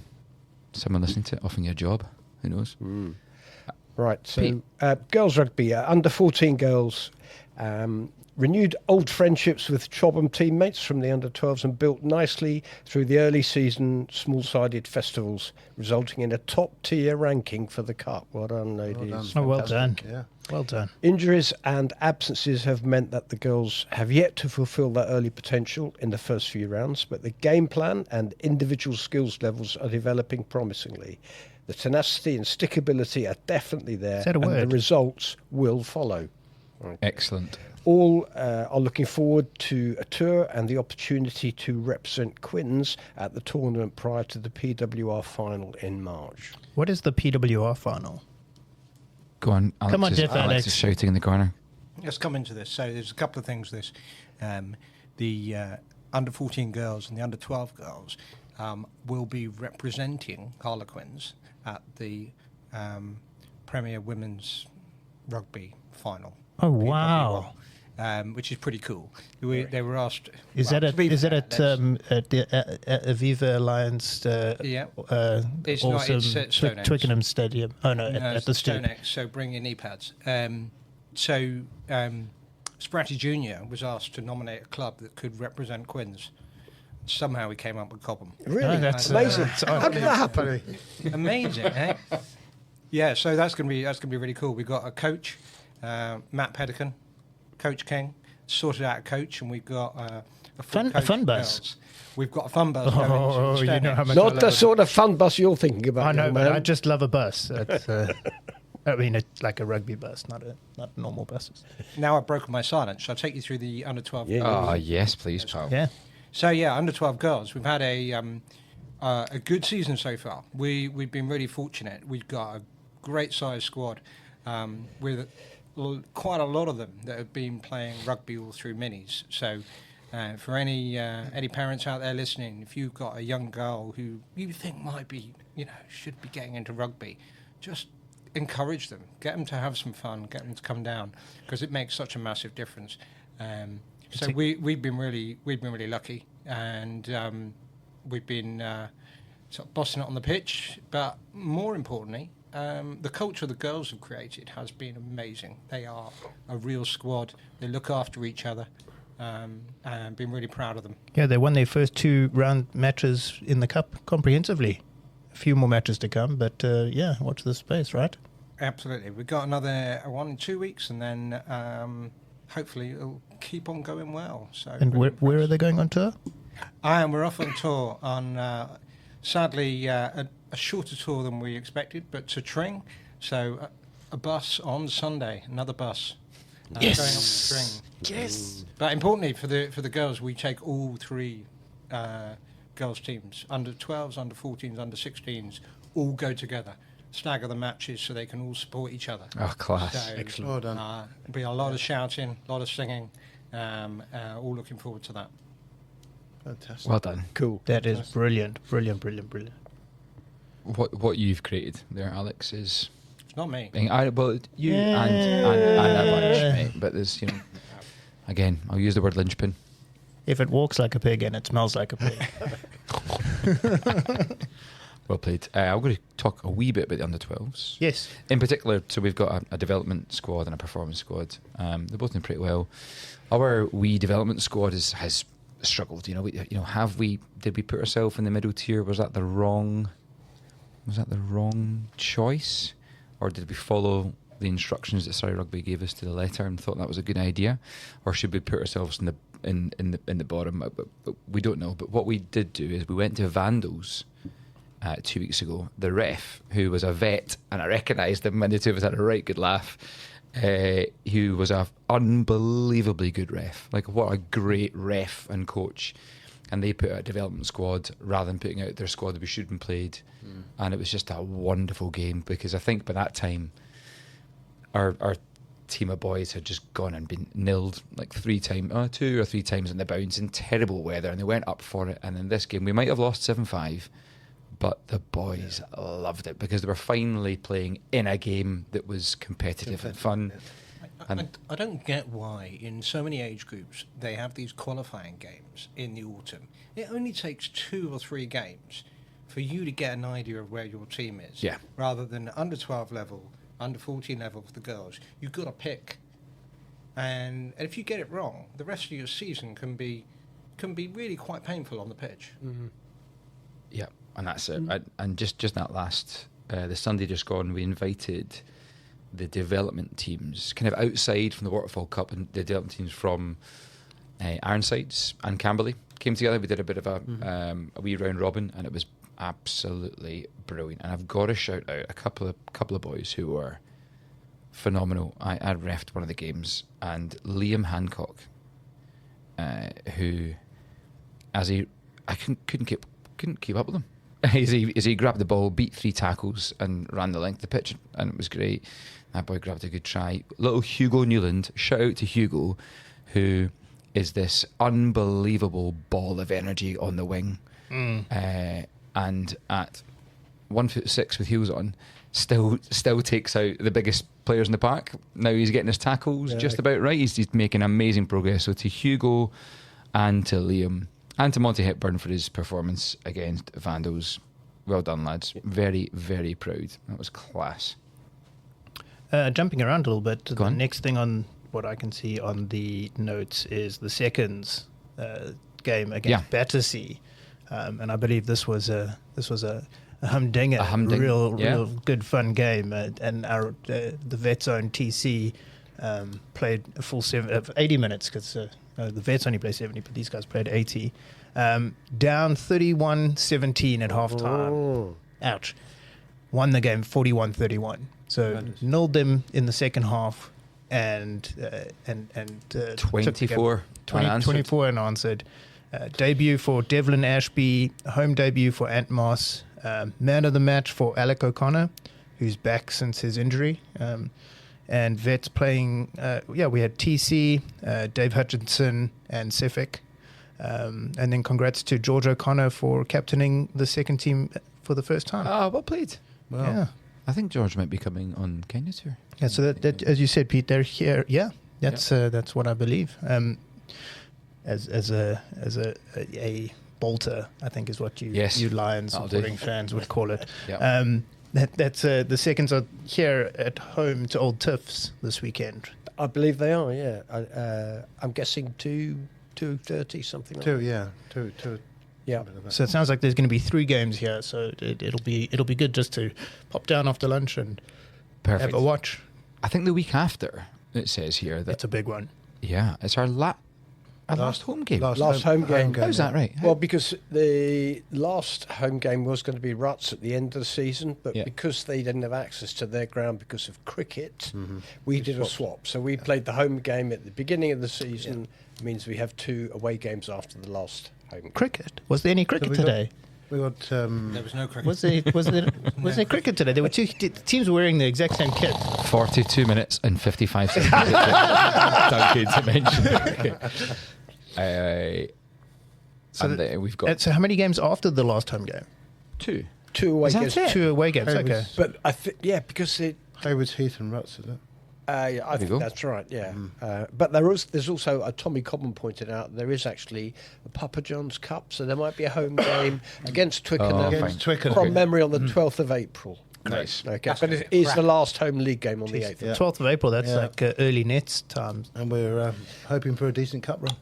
someone listening to it, offering you a job. Who knows? Right, so girls rugby, under 14 girls, renewed old friendships with Chobham teammates from the under 12s and built nicely through the early season small-sided festivals, resulting in a top-tier ranking for the Cup. Well done, ladies. Well done. Yeah. Well done. Injuries and absences have meant that the girls have yet to fulfil their early potential in the first few rounds, but the game plan and individual skills levels are developing promisingly. The tenacity and stickability are definitely there, Is that a and word? the results will follow. Excellent. All are looking forward to a tour and the opportunity to represent Quinns at the tournament prior to the PWR final in March. What is the PWR final? Go on, Alex. Come on, Jeff, Alex Alex. is shouting in the corner. Let's come into this. So there's a couple of things. The under 14 girls and the under 12 girls will be representing Harlequins at the Premier Women's Rugby final. Oh, wow. Which is pretty cool. They were asked. Is that at the Aviva Alliance? It's not. It's at Stonex. Twickenham Stadium. Oh no, at the Stonex. So bring your knee pads. Spratty Junior was asked to nominate a club that could represent Quinns. Somehow he came up with Cobham. Really? That's amazing. How did that happen? Amazing, eh? Yeah. So that's gonna be really cool. We've got a coach, Matt Pedican, Coach King, sorted out a coach, and we've got a fun bus. Girls. We've got a fun bus. Oh, going to you know how much Not the sort of fun bus you're thinking about. I know, young but man. I just love a bus. It's, I mean, it's like a rugby bus, not normal buses. Now I've broken my silence. Shall I take you through the under 12? Yeah. Oh, yes, please, pal. Yeah. So yeah, under 12 girls. We've had a good season so far. We've been really fortunate. We've got a great sized squad with quite a lot of them that have been playing rugby all through minis. So for any parents out there listening, if you've got a young girl who you think might be, should be getting into rugby, just encourage them, get them to have some fun, get them to come down, because it makes such a massive difference. So we've been really lucky, and we've been sort of bossing it on the pitch. But more importantly, the culture the girls have created has been amazing. They are a real squad. They look after each other, and been really proud of them. Yeah, they won their first 2 round matches in the Cup comprehensively. A few more matches to come, but watch this space, right? Absolutely. We've got another one in 2 weeks, and then hopefully it'll keep on going well. So. And where are they going on tour? We're off on tour on, sadly, a shorter tour than we expected, but to Tring. So a bus on Sunday, another bus. Yes. Going up to Tring. Yes. But importantly for the girls, we take all 3 girls teams, under 12s, under 14s, under 16s, all go together. Stagger the matches so they can all support each other. Oh, class. So, Excellent. Well done. There'll be a lot of shouting, a lot of singing. All looking forward to that. Fantastic. Well done. Cool. That is brilliant. What you've created there, Alex, is... It's not me. You and a bunch, mate. But there's, again, I'll use the word linchpin. If it walks like a pig and it smells like a pig. Well played. I'm going to talk a wee bit about the under-12s. Yes. In particular, so we've got a development squad and a performance squad. They're both doing pretty well. Our wee development squad has struggled. Did we put ourselves in the middle tier? Was that the wrong choice, or did we follow the instructions that Surrey Rugby gave us to the letter and thought that was a good idea, or should we put ourselves in the bottom? But we don't know. But what we did do is we went to Vandals 2 weeks ago. The ref, who was a vet, and I recognised him when the two of us had a right good laugh, who was an unbelievably good ref. Like, what a great ref and coach. and they put out a development squad rather than putting out their squad that we should have been played. And it was just a wonderful game, because I think by that time our team of boys had just gone and been nilled like 2 or 3 times in the bounce in terrible weather, and they went up for it. And in this game we might have lost 7-5, but the boys loved it, because they were finally playing in a game that was competitive and fun. And I don't get why in so many age groups they have these qualifying games in the autumn. It only takes 2 or 3 games for you to get an idea of where your team is. Yeah. Rather than under 12 level, under 14 level for the girls, you've got to pick. And if you get it wrong, the rest of your season can be really quite painful on the pitch. yeah, and that's it. And just that last the Sunday just gone, we invited the development teams, kind of outside from the Waterfall Cup, and the development teams from Ironsides and Camberley came together. We did a bit of a wee round robin, and it was absolutely brilliant. And I've got to shout out a couple of boys who were phenomenal. I reffed one of the games, and Liam Hancock, who, I couldn't keep up with him. As he grabbed the ball, beat 3 tackles, and ran the length of the pitch, and it was great. That boy grabbed a good try. Little Hugo Newland, shout out to Hugo, who is this unbelievable ball of energy on the wing, and at 1'6" with heels on, still takes out the biggest players in the pack. Now he's getting his tackles just about right. He's making amazing progress. So to Hugo and to Liam and to Monty Hepburn for his performance against Vandals, well done, lads. Very, very proud. That was class. Jumping around a little bit, Go the on. next thing on what I can see on the notes is the seconds game against Battersea, and I believe this was a humdinger, real good fun game, and our the Vets own TC played a full 80 minutes, because the Vets only play 70, but these guys played 80. Down 31-17 at half time. Ouch. Won the game 41-31. So nilled them in the second half, and 24 unanswered. Debut for Devlin Ashby, home debut for Ant Moss, man of the match for Alec O'Connor, who's back since his injury. And Vets playing, we had TC, Dave Hutchinson, and Sefik. And then congrats to George O'Connor for captaining the second team for the first time. Oh, well played. Wow. Yeah. I think George might be coming on Kenya tour. Yeah, so that as you said, Pete, they're here. Yeah, that's what I believe. As a bolter, I think is what you Lions supporting fans would call it. That's the seconds are here at home to Old Tiffs this weekend. I believe they are. Yeah, I'm guessing 2:30 something. Like that. Two. Yeah. So it sounds like there's going to be 3 games here. So it'll be good just to pop down after lunch and have a watch. I think the week after, it says here that That's a big one. Yeah, it's our last home game. Last home game. How's that right? Well, because the last home game was going to be Ruts at the end of the season, but because they didn't have access to their ground because of cricket, we did a swap. So we played the home game at the beginning of the season. It means we have 2 away games after the last home game. Cricket? Was there any cricket today? We got. There was no cricket. Was there cricket today? There were 2 teams wearing the exact same kit. 42 minutes and 55 seconds. Don't to mention. We've got. So how many games after the last home game? 2. 2 away games. 2 away games. Okay. But I think because it. Haywards Heath and Ruts, is it? I think that's right, yeah. But there's also, Tommy Cobham pointed out, there is actually a Papa John's Cup, so there might be a home game against Twickenham, from memory, on the 12th of April. Nice. Okay. But it is the last home league game on the 8th. 12th of April, that's like early Nets time. And we're hoping for a decent cup run.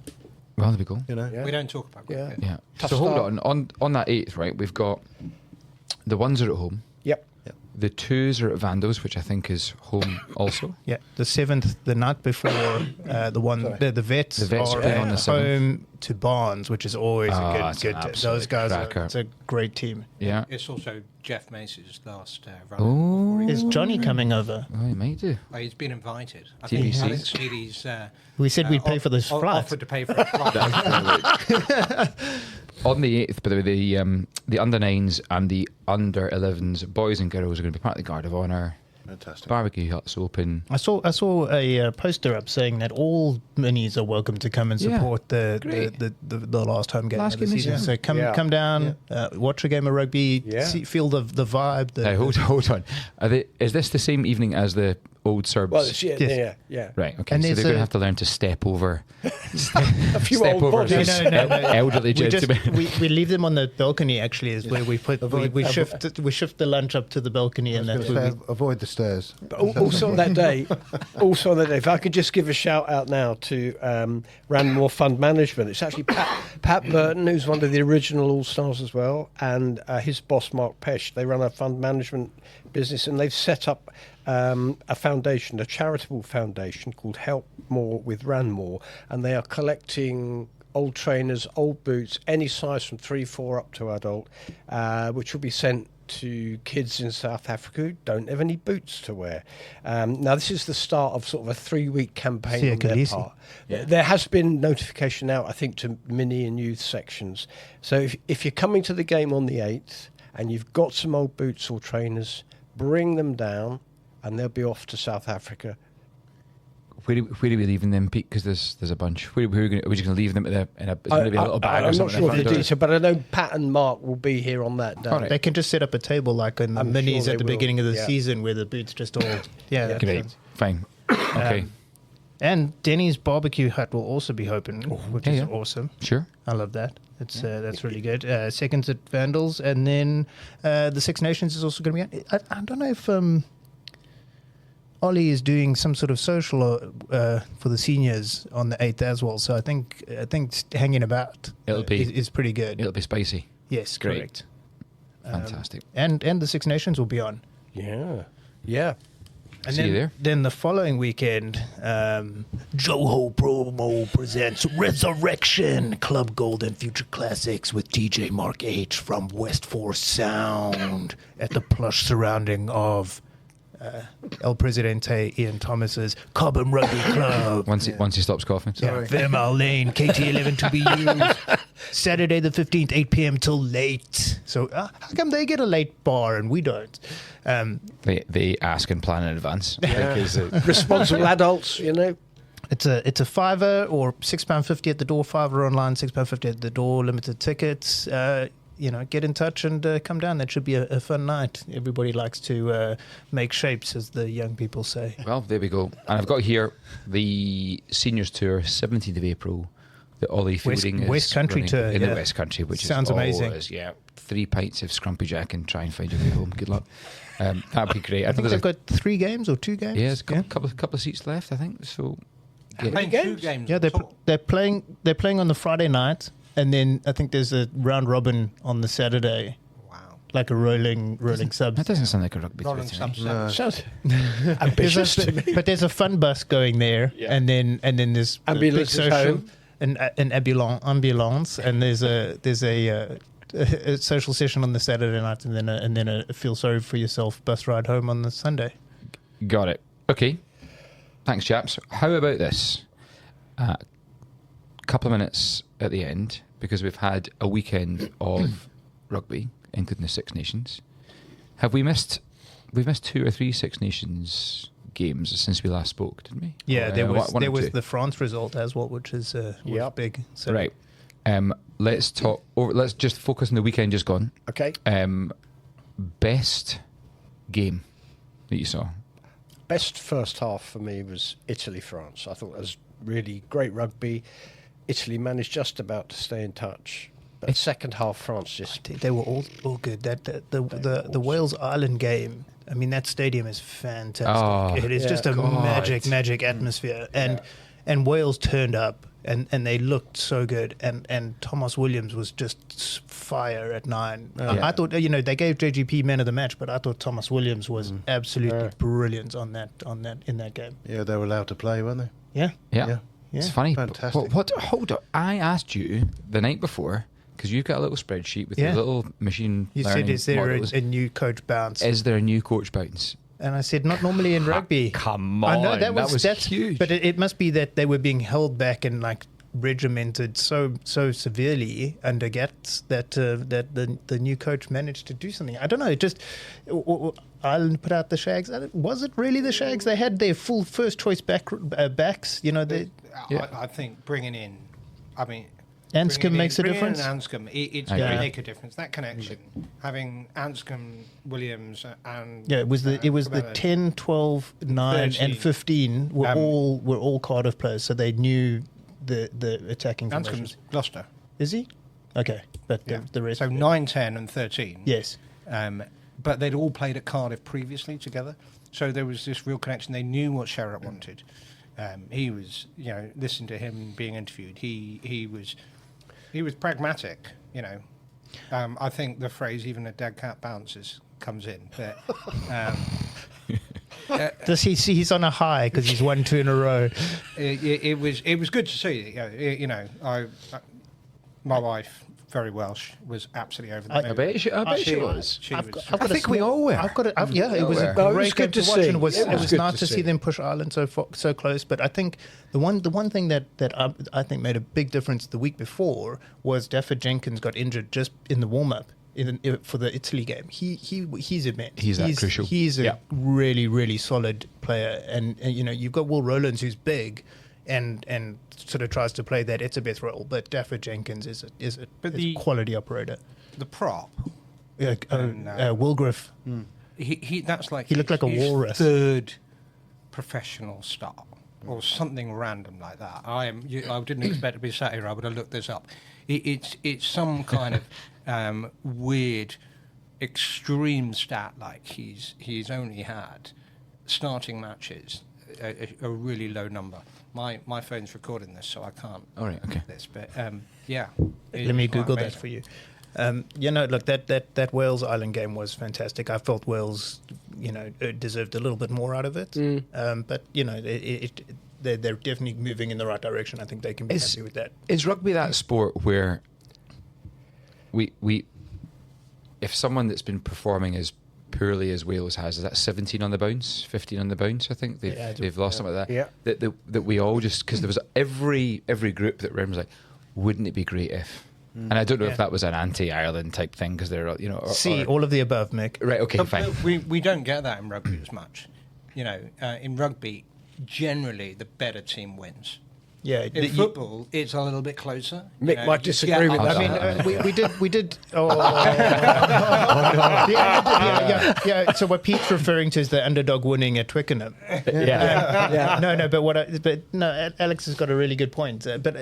Well, that'd be cool. You know? We don't talk about cricket. Yeah. So hold on that 8th, right? We've got the 1s are at home. Yep. The 2s are at Vandals, which I think is home also. Yeah, the 7th, the night before, the Vets are playing on the 7th. home to Barnes, which is always a good. Those guys cracker. it's a great team. Yeah. It's also Jeff Mace's last run before he Is Johnny coming over? Oh, he might do. Oh, he's been invited. I TBC. think Alex Speedy's We said we'd pay for this flight. offered to pay for a flight. On the 8th, by the way, the under 9s and the under 11s, boys and girls, are going to be part of the Guard of Honour. Fantastic. Barbecue huts open. I saw a poster up saying that all minis are welcome to come and Yeah, support the last home game Last of the game this season. year. So come down, watch a game of rugby, feel the vibe. Hold on. Is this the same evening as the old Serbs? Well, it's, yeah. Right, okay. And So there's they're going to a- have to learn to step over. A few step old over bodies. those No. elderly we, gentlemen. we leave them on the balcony. Actually, is where we put we shift the lunch up to the balcony, and that's where we, Avoid the stairs. But also on that day, if I could just give a shout out now to Ranmore Fund Management. It's actually Pat Burton, who's one of the original All-Stars as well, and his boss Mark Pesh. They run a fund management business, and they've set up a foundation, a charitable foundation called Help More with Ranmore, and they are collecting old trainers, old boots, any size from 3-4 up to adult, which will be sent to kids in South Africa who don't have any boots to wear. Now, this is the start of sort of a 3-week campaign on their part. Yeah. There has been notification out, I think, to mini and youth sections. So if you're coming to the game on the 8th and you've got some old boots or trainers, bring them down and they'll be off to South Africa. Where are we leaving them, Pete? Because there's a bunch. Are we just going to leave them in a little bag or I'm not something? sure of the detail, but I know Pat and Mark will be here on that day. All right. they can just set up a table like in the I'm minis sure at the they will. beginning of the Yeah. season, where the boots just all that Great. sounds- Fine. Okay. And Denny's barbecue hut will also be open, which is awesome. Sure. I love that. It's that's really good. Seconds at Vandals, and then the Six Nations is also going to be. I don't know if Ollie is doing some sort of social for the seniors on the 8th as well. So I think hanging about is pretty good. It'll be spicy. Yes, Great. correct. Fantastic. And the Six Nations will be on. Yeah. And See you there. Then the following weekend, Joho Promo presents Resurrection Club Gold and Future Classics with DJ Mark H from West Force Sound at the plush surrounding of El Presidente Ian Thomas's Cobham Rugby Club. Once he stops coughing. Yeah, Vermar Lane, KT11 to be used. Saturday the 15th, 8 p.m. till late. So how come they get a late bar and we don't? They ask and plan in advance. Responsible adults, you know. It's a fiver or £6.50 at the door. Fiver online, £6.50 at the door. Limited tickets. Get in touch and come down. That should be a fun night. Everybody likes to make shapes, as the young people say. Well, there we go. And I've got here the Seniors Tour, 17th of April. The Ollie Fielding West Country running Tour, in the yeah. West Country, which Sounds is amazing. always, 3 pints of Scrumpy Jack and try and find your way home. Good luck. That'd be great. I think they've got 3 games or 2 games. Yeah, there's a couple of seats left, I think. So Playing 2 games. Yeah, they're playing on the Friday night, and then I think there's a round robin on the Saturday. Wow. Like a rolling subs. that doesn't sound like a rugby tour Rolling to me. subs. Sounds ambitious to me. But there's a fun bus going there, and then there's a big Ambulance is social, home. an ambulance, and there's a social session on the Saturday night, and then a feel sorry for yourself bus ride home on the Sunday. Got it. Okay. Thanks, chaps. How about this? Couple of minutes at the end, because we've had a weekend of rugby, including the Six Nations. We've missed 2 or 3 Six Nations games since we last spoke, didn't we? Yeah, Or, there was one or two. the France result as well, which is big. So Right. Let's talk. Let's just focus on the weekend just gone. Okay. Best game that you saw. Best first half for me was Italy-France. I thought it was really great rugby. Italy managed just about to stay in touch. But second half, France just... they were all good. The Wales Ireland game. I mean, that stadium is fantastic. Oh, it is just a magic atmosphere. And Wales turned up and they looked so good. And Thomas Williams was just fire at 9. I thought they gave JGP man of the match, but I thought Thomas Williams was absolutely brilliant in that game. Yeah, they were allowed to play, weren't they? Yeah. Yeah. It's funny. Fantastic. Hold on. I asked you the night before, because you've got a little spreadsheet with your little machine You learning said, is there models. a new coach bounce? Is there a new coach bounce? And I said, not normally in rugby. Come I know on, that's huge. But it must be that they were being held back and like regimented so severely under Gats that the new coach managed to do something. I don't know. It just Ireland put out the Shags. Was it really the Shags? They had their full first choice backs. You know, I think bringing in, Anscombe makes a difference. Anscombe, it's going to make a difference. That connection, having Anscombe, Williams, and it was the 10, 12, 9, 13. And 15 were all Cardiff players, so they knew the attacking Anscombe's formations. Gloucester. Is he? Okay, but the rest. So 9, 10, and 13. Yes. But they'd all played at Cardiff previously together, so there was this real connection. They knew what Sherratt wanted. He was, listen to him being interviewed. He was pragmatic. I think the phrase "even a dead cat bounces" comes in. But does he see he's on a high because he's won 2 in a row? It was good to see. My wife, very Welsh, was absolutely over the moon. I bet she was. I think we all were. It was a great game to watch, and it was nice to see them push Ireland so close. But I think the one thing that I think made a big difference the week before was Dafford Jenkins got injured just in the warm up for the Italy game. He's immense. He's that crucial. He's a really, really solid player, and you've got Will Rowlands who's big. And sort of tries to play that Etzebeth role, but Dafford Jenkins is a quality operator. The prop, Wilgriff. He looked like a walrus. Third professional star or something random like that. I didn't expect to be sat here. I would have looked this up. It's some kind of weird, extreme stat. Like he's only had starting matches. A really low number. My phone's recording this, so I can't. All right, okay. This, but yeah. Let me Google that for you. Look, that Wales Ireland game was fantastic. I felt Wales, deserved a little bit more out of it. But they're definitely moving in the right direction. I think they can be happy with that. Is rugby that sport where we if someone that's been performing as poorly as Wales has, is that 17 on the bounce, 15 on the bounce? I think they've lost something like that. Yeah. That we all just, because there was every group that Rem was like, wouldn't it be great if? And I don't know if that was an anti-Ireland type thing because they're all of the above, Mick. Right. Okay. Fine. We don't get that in rugby as much. In rugby, generally the better team wins. Yeah, in football, it's a little bit closer. Mick might disagree with that. I mean, we did. Oh, yeah. So what Pete's referring to is the underdog winning at Twickenham. No, Alex has got a really good point. But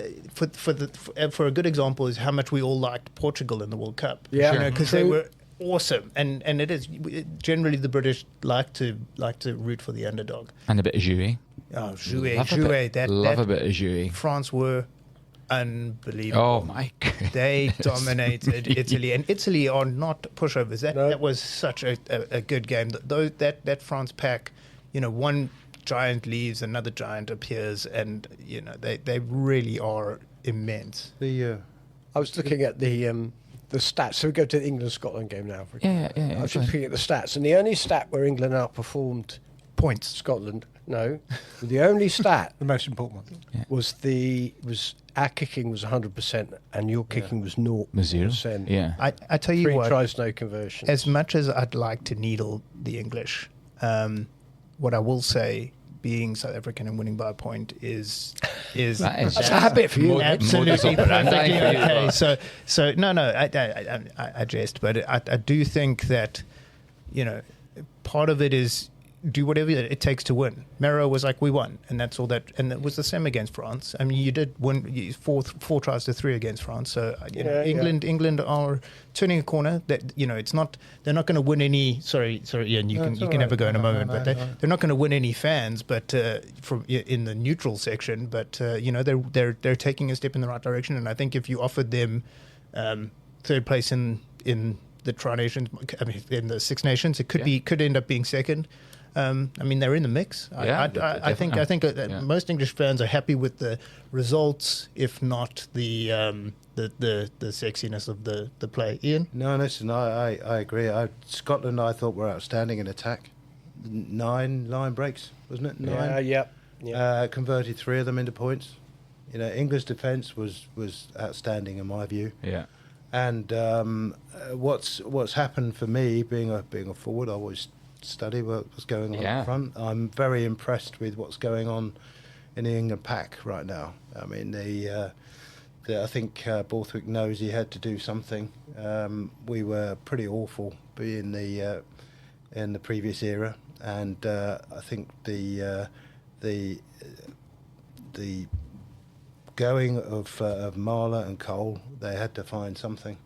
for a good example is how much we all liked Portugal in the World Cup. Yeah, because they were awesome, and it is generally the British like to root for the underdog and a bit of jouet. Oh, jouet! Love a bit of jouet. France were unbelievable. Oh my God. They dominated Italy, and Italy are not pushovers. That was such a good game. That France pack, one giant leaves, another giant appears, and they really are immense. I was looking at the stats. So we go to the England-Scotland game now. Yeah. I was just looking at the stats, and the only stat where England outperformed points Scotland. No, the only stat, the most important one, was our kicking was 100% and your kicking was 0%. Yeah, I tell you 3 what, tries, no conversions. As much as I'd like to needle the English, what I will say, being South African and winning by a point is that's a habit for you. Absolutely perfectly okay. So no, I jest, but I do think that part of it is do whatever it takes to win. Mero was like, we won, and that's all that. And it was the same against France. I mean, you did win 4 tries to 3 against France. So England are turning a corner. That it's not. They're not going to win any. Sorry, Ian. You can have a go in a moment. But they're not going to win any fans. But from in the neutral section. But they're taking a step in the right direction. And I think if you offered them third place in the Tri-Nations, in the Six Nations, it could end up being second. They're in the mix. I think most English fans are happy with the results, if not the sexiness of the play. Ian? No, listen, I agree. Scotland, I thought, were outstanding in attack. 9 line breaks, wasn't it? 9. Yeah. Converted 3 of them into points. You know, England's defence was outstanding in my view. Yeah. And what's happened for me, being a forward, I always study what's going on up front. I'm very impressed with what's going on in the England pack right now. I mean, I think Borthwick knows he had to do something. We were pretty awful in the previous era, and I think the going of Marler and Cole, they had to find something.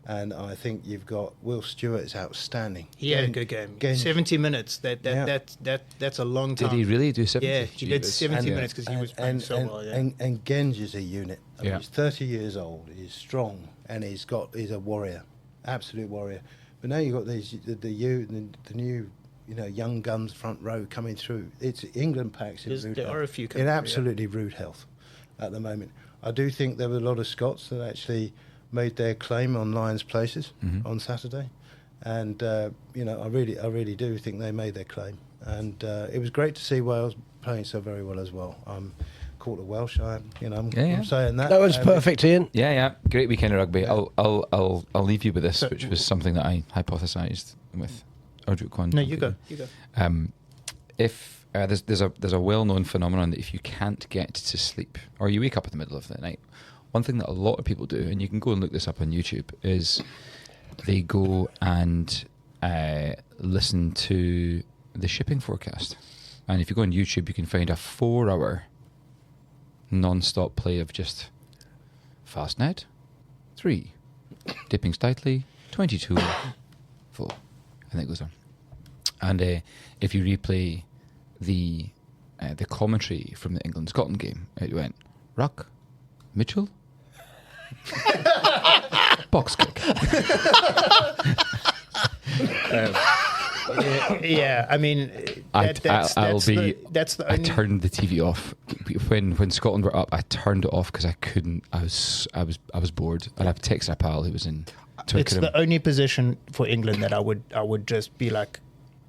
And I think you've got Will Stewart's outstanding. He had a good game. 70 minutes. That's a long time. Did he really do 70? Yeah, he did 70 minutes because he was playing so well. Yeah. And Genge is a unit. I mean, he's 30 years old. He's strong, and he's a warrior, absolute warrior. But now you've got the new, young guns front row coming through. It's England packs in rude there health. are a few in coming through, absolutely rude health at the moment. I do think there were a lot of Scots that actually made their claim on Lions places on Saturday, and I really do think they made their claim, and it was great to see Wales playing so very well as well. I'm quarter Welsh, I'm saying that. That was perfect, Ian. Yeah, great weekend of rugby. I'll leave you with this, which was something that I hypothesised with Arduk Kwan. No, you go. If there's a well-known phenomenon that if you can't get to sleep or you wake up in the middle of the night, one thing that a lot of people do, and you can go and look this up on YouTube, is they go and listen to the shipping forecast. And if you go on YouTube, you can find a 4-hour non-stop play of just Fastnet 3, dipping slightly 22 full, and it goes on. And if you replay the commentary from the England-Scotland game, it went Ruck, Mitchell, box kick. I mean, I only. turned the TV off when Scotland were up. I turned it off because I couldn't. I was bored, and I've texted a pal who was in Twickenham. It's the only position for England that I would just be like,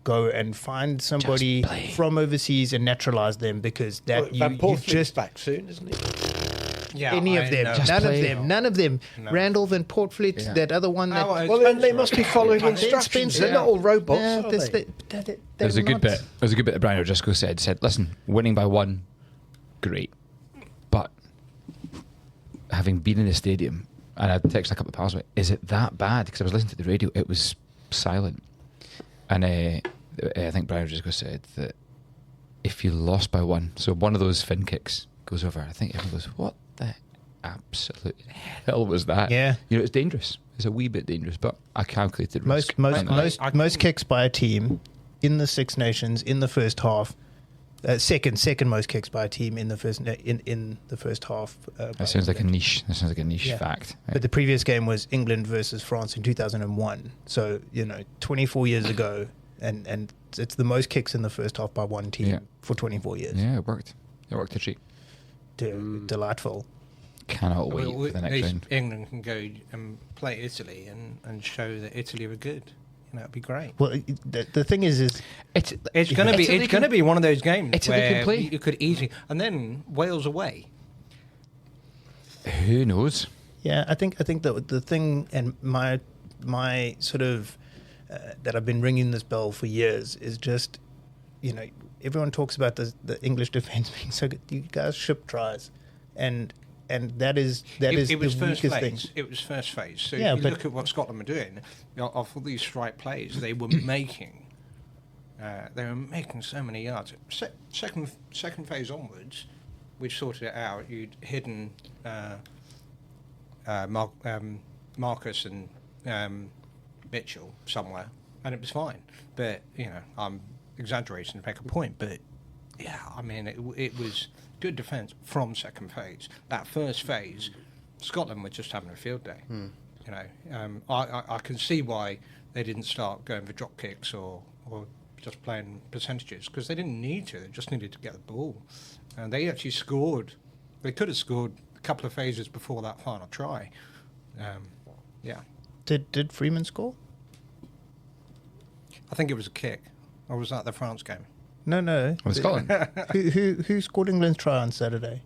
go and find somebody from overseas and naturalise them, because that you just back soon, isn't he? Yeah, any of them, none of them. No. Randolph and Portfleet, that other one. Then they must be following instructions. They're not all robots, are they? There's a good bit. There's a good bit that Brian O'Driscoll said, listen, winning by 1, great, but having been in the stadium, and I texted a couple of pals, is it that bad? Because I was listening to the radio, it was silent, and I think Brian O'Driscoll said that if you lost by 1, so one of those fin kicks goes over, I think everyone goes, what the absolute hell was that? Yeah. It's dangerous. It's a wee bit dangerous, but a calculated risk. Most kicks by a team in the Six Nations in the first half. Second most kicks by a team in the first half. That sounds like a niche. That sounds like a niche fact. Right? But the previous game was England versus France in 2001. So 24 years ago, and it's the most kicks in the first half by one team for 24 years. Yeah, it worked. It worked a treat. Delightful. Cannot wait for the next round. England can go and play Italy and show that Italy were good. That'd be great. Well, the thing is it's going to be one of those games where you could easily, and then Wales away. Who knows? Yeah, I think the thing, and my sort of that I've been ringing this bell for years, is just everyone talks about the English defence being so good. You guys ship tries, and that is the weakest thing. It was first phase. So if you look at what Scotland were doing, off all these strike plays they were making. They were making so many yards. Second phase onwards, we've sorted it out. You'd hidden Marcus and Mitchell somewhere, and it was fine. But I'm exaggerating to make a point. But I mean, it was good defence from second phase. That first phase, Scotland were just having a field day. I can see why they didn't start going for drop kicks or just playing percentages, because they didn't need to. They just needed to get the ball, and they actually scored. They could have scored a couple of phases before that final try. Did Freeman score? I think it was a kick. Or was that the France game? No. With Scotland. Who scored England's try on Saturday?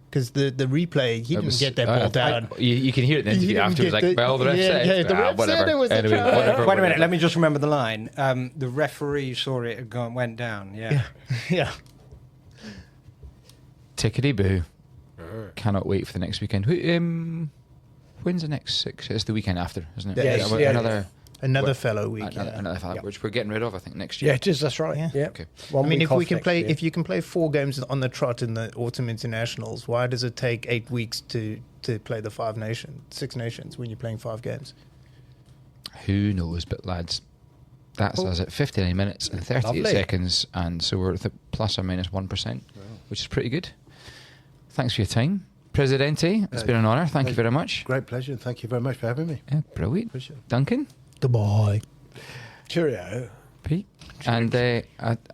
Because the replay, he didn't get that ball down. You can hear it in the interview afterwards, like, well, the ref said. The ref whatever. said it was Anyway, a try. whatever, Wait a minute, let me just remember the line. The referee saw it went down. Yeah. Yeah. Tickety-boo. Cannot wait for the next weekend. When's the next 6? It's the weekend after, isn't it? Yes, Another fellow week. Another fellow, which we're getting rid of, I think, next year. Yeah, it is. That's right. Yeah. Okay. I mean, if you can play 4 games on the trot in the autumn internationals, why does it take 8 weeks to play the 6 nations when you're playing 5 games? Who knows? But lads, that's us at 59 minutes and 38 seconds, and so we're at plus or minus 1%, which is pretty good. Thanks for your time, Presidente. It's been an honour. Thank you very much. Great pleasure, and thank you very much for having me. Yeah, brilliant. Appreciate it. Duncan. Goodbye. Cheerio. Pete. And a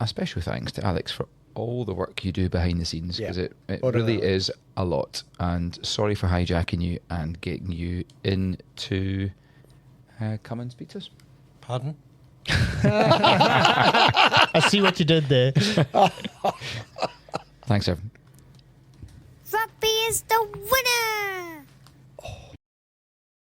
special thanks to Alex for all the work you do behind the scenes, because it really is a lot. And sorry for hijacking you and getting you in to come and speak to us. Pardon? I see what you did there. Thanks, everyone. Rugby is the winner!